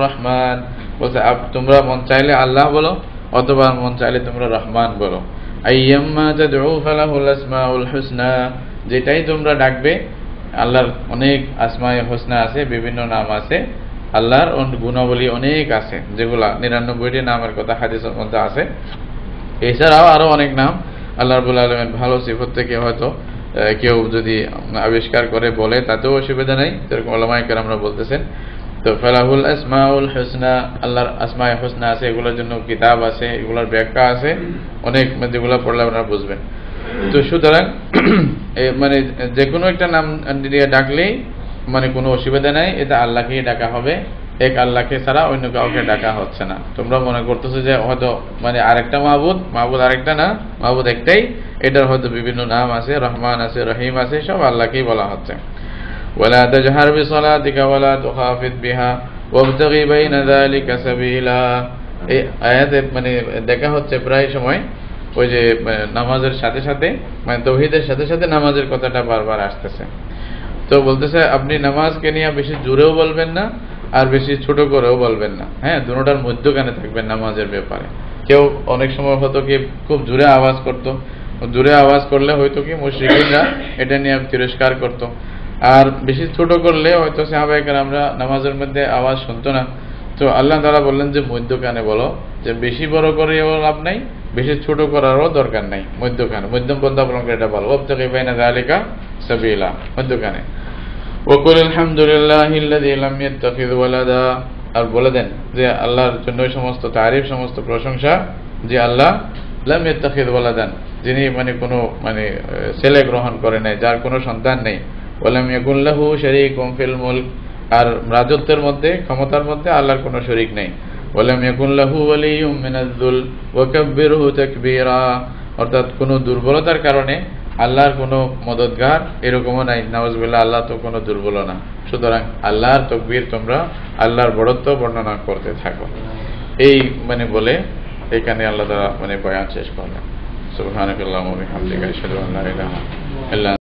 রহমান, বলছে তোমরা মন চাইলে আল্লাহ বলো, অথবা মন চাইলে তোমরা রহমান বলো। আইয়াম্মা তাদউ ফালাহুল আসমাউল হুসনা, যেটাই তোমরা ডাকবে, আল্লাহর অনেক আসমায়ে হুসনা আছে, বিভিন্ন নাম আছে, আল্লাহর গুণাবলী অনেক আছে, যেগুলা 99টি নামের কথা হাদিসের মধ্যে আছে। এছাড়াও আরো অনেক নাম আল্লাহ রাব্বুল আলামিন ভালো সিফত থেকে হয়তো কেউ যদি আবিষ্কার করে বলে তাতেও অসুবিধা নেই, যেরকম উলামায়ে কেরামরা বলতেছেন। তো ফালাহুল আসমাউল হুসনা, আল্লাহর আসমায়ে হুসনা আছে, এগুলোর জন্য কিতাব আছে, এগুলোর ব্যাখ্যা আছে অনেক, যেগুলো পড়লে আপনারা বুঝবেন। তো সুতরাং মানে যে কোনো একটা নাম দিয়ে ডাকলেই মানে কোনো অসুবিধা নাই, এটা আল্লাহকেই ডাকা হবে, এক আল্লাহকে ছাড়া অন্য কাউকে ডাকা হচ্ছে না। তোমরা মনে করতেছো যে হয়তো মানে আরেকটা মাহবুদ আরেকটা না, মাহবুদ একটাই, এটার হয়তো বিভিন্ন নাম আছে, রহমান আছে, রহিম আছে, সব আল্লাহকেই বলা হচ্ছে। ওয়ালা তাজহার বিসলাতিকা ওয়ালা তুখাফিত বিহা ওয়াবতাগি বাইনা যালিকা সাবিলা, এই আয়াতে মানে দেখা হচ্ছে প্রায় সময় ওই যে নামাজের সাথে সাথে মানে তাওহীদের সাথে সাথে নামাজের কথাটা বারবার আসতেছে। তো বলতেছে আপনি নামাজকে নিয়ে বেশি জোরেও বলবেন না আর বেশি ছোট করেও বলবেন না, হ্যাঁ, দুটোটার মধ্যখানে থাকবেন নামাজের ব্যাপারে। কেউ অনেক সময় হতো কি খুব জোরে আওয়াজ করতো, জোরে আওয়াজ করলে হয়তো কি মুশরিকরা এটা নিয়ে তিরস্কার করতো, আর বেশি ছোট করলে হয়তো সাহাবায়ে কেরামরা নামাজের মধ্যে আওয়াজ শুনতো না, তো আল্লাহ তাআলা বললেন যে মধ্যখানে বলো, যে বেশি বড় করেও লাভ নাই, বেশি ছোট করারও দরকার নাই, মধ্যখানে মধ্যম পন্থা অবলম্বন করে এটা বলো, ওয়াবতাগি বাইনা যালিকা সাবিলা, মধ্যখানে। ওয়াকুল আলহামদুলিল্লাহিল্লাযী লাম ইয়াত্তাখিয ওয়ালাদা, আর বলে দেন যে আল্লাহর জন্য সমস্ত তারিফ, সমস্ত প্রশংসা, যে আল্লাহ লাম ইয়াত্তাখিয ওয়ালাদান, যিনি কোনো ছেলে গ্রহণ করে নাই, যার কোনো সন্তান নেই। ওয়ালাম ইয়াকুল লাহু শারীকুম ফিল মুলক, আর রাজত্বের মধ্যে, ক্ষমতার মধ্যে আল্লাহর কোনো শরীক নেই। ওয়ালাম ইয়াকুল লাহু ওয়ালিয়্যুম মিনাজ-যুল ওয়াকাব্বিরহু তাকবীরা, অর্থাৎ কোনো দুর্বলতার কারণে আল্লাহর কোনো মদদগার এরকমও নাই, নাউজুবিল্লাহ, আল্লাহ তো কোনো দুর্বল না। সুতরাং আল্লাহর তাকবীর, তোমরা আল্লাহর বড়ত্ব বর্ণনা করতে থাকো। এই বলে এখানে আল্লাহ তাআলা বয়ান শেষ করলেন। সুবহানাকাল্লাহুম্মা ওয়া বিহামদিকা আশহাদু আল্লা ইলাহা ইল্লা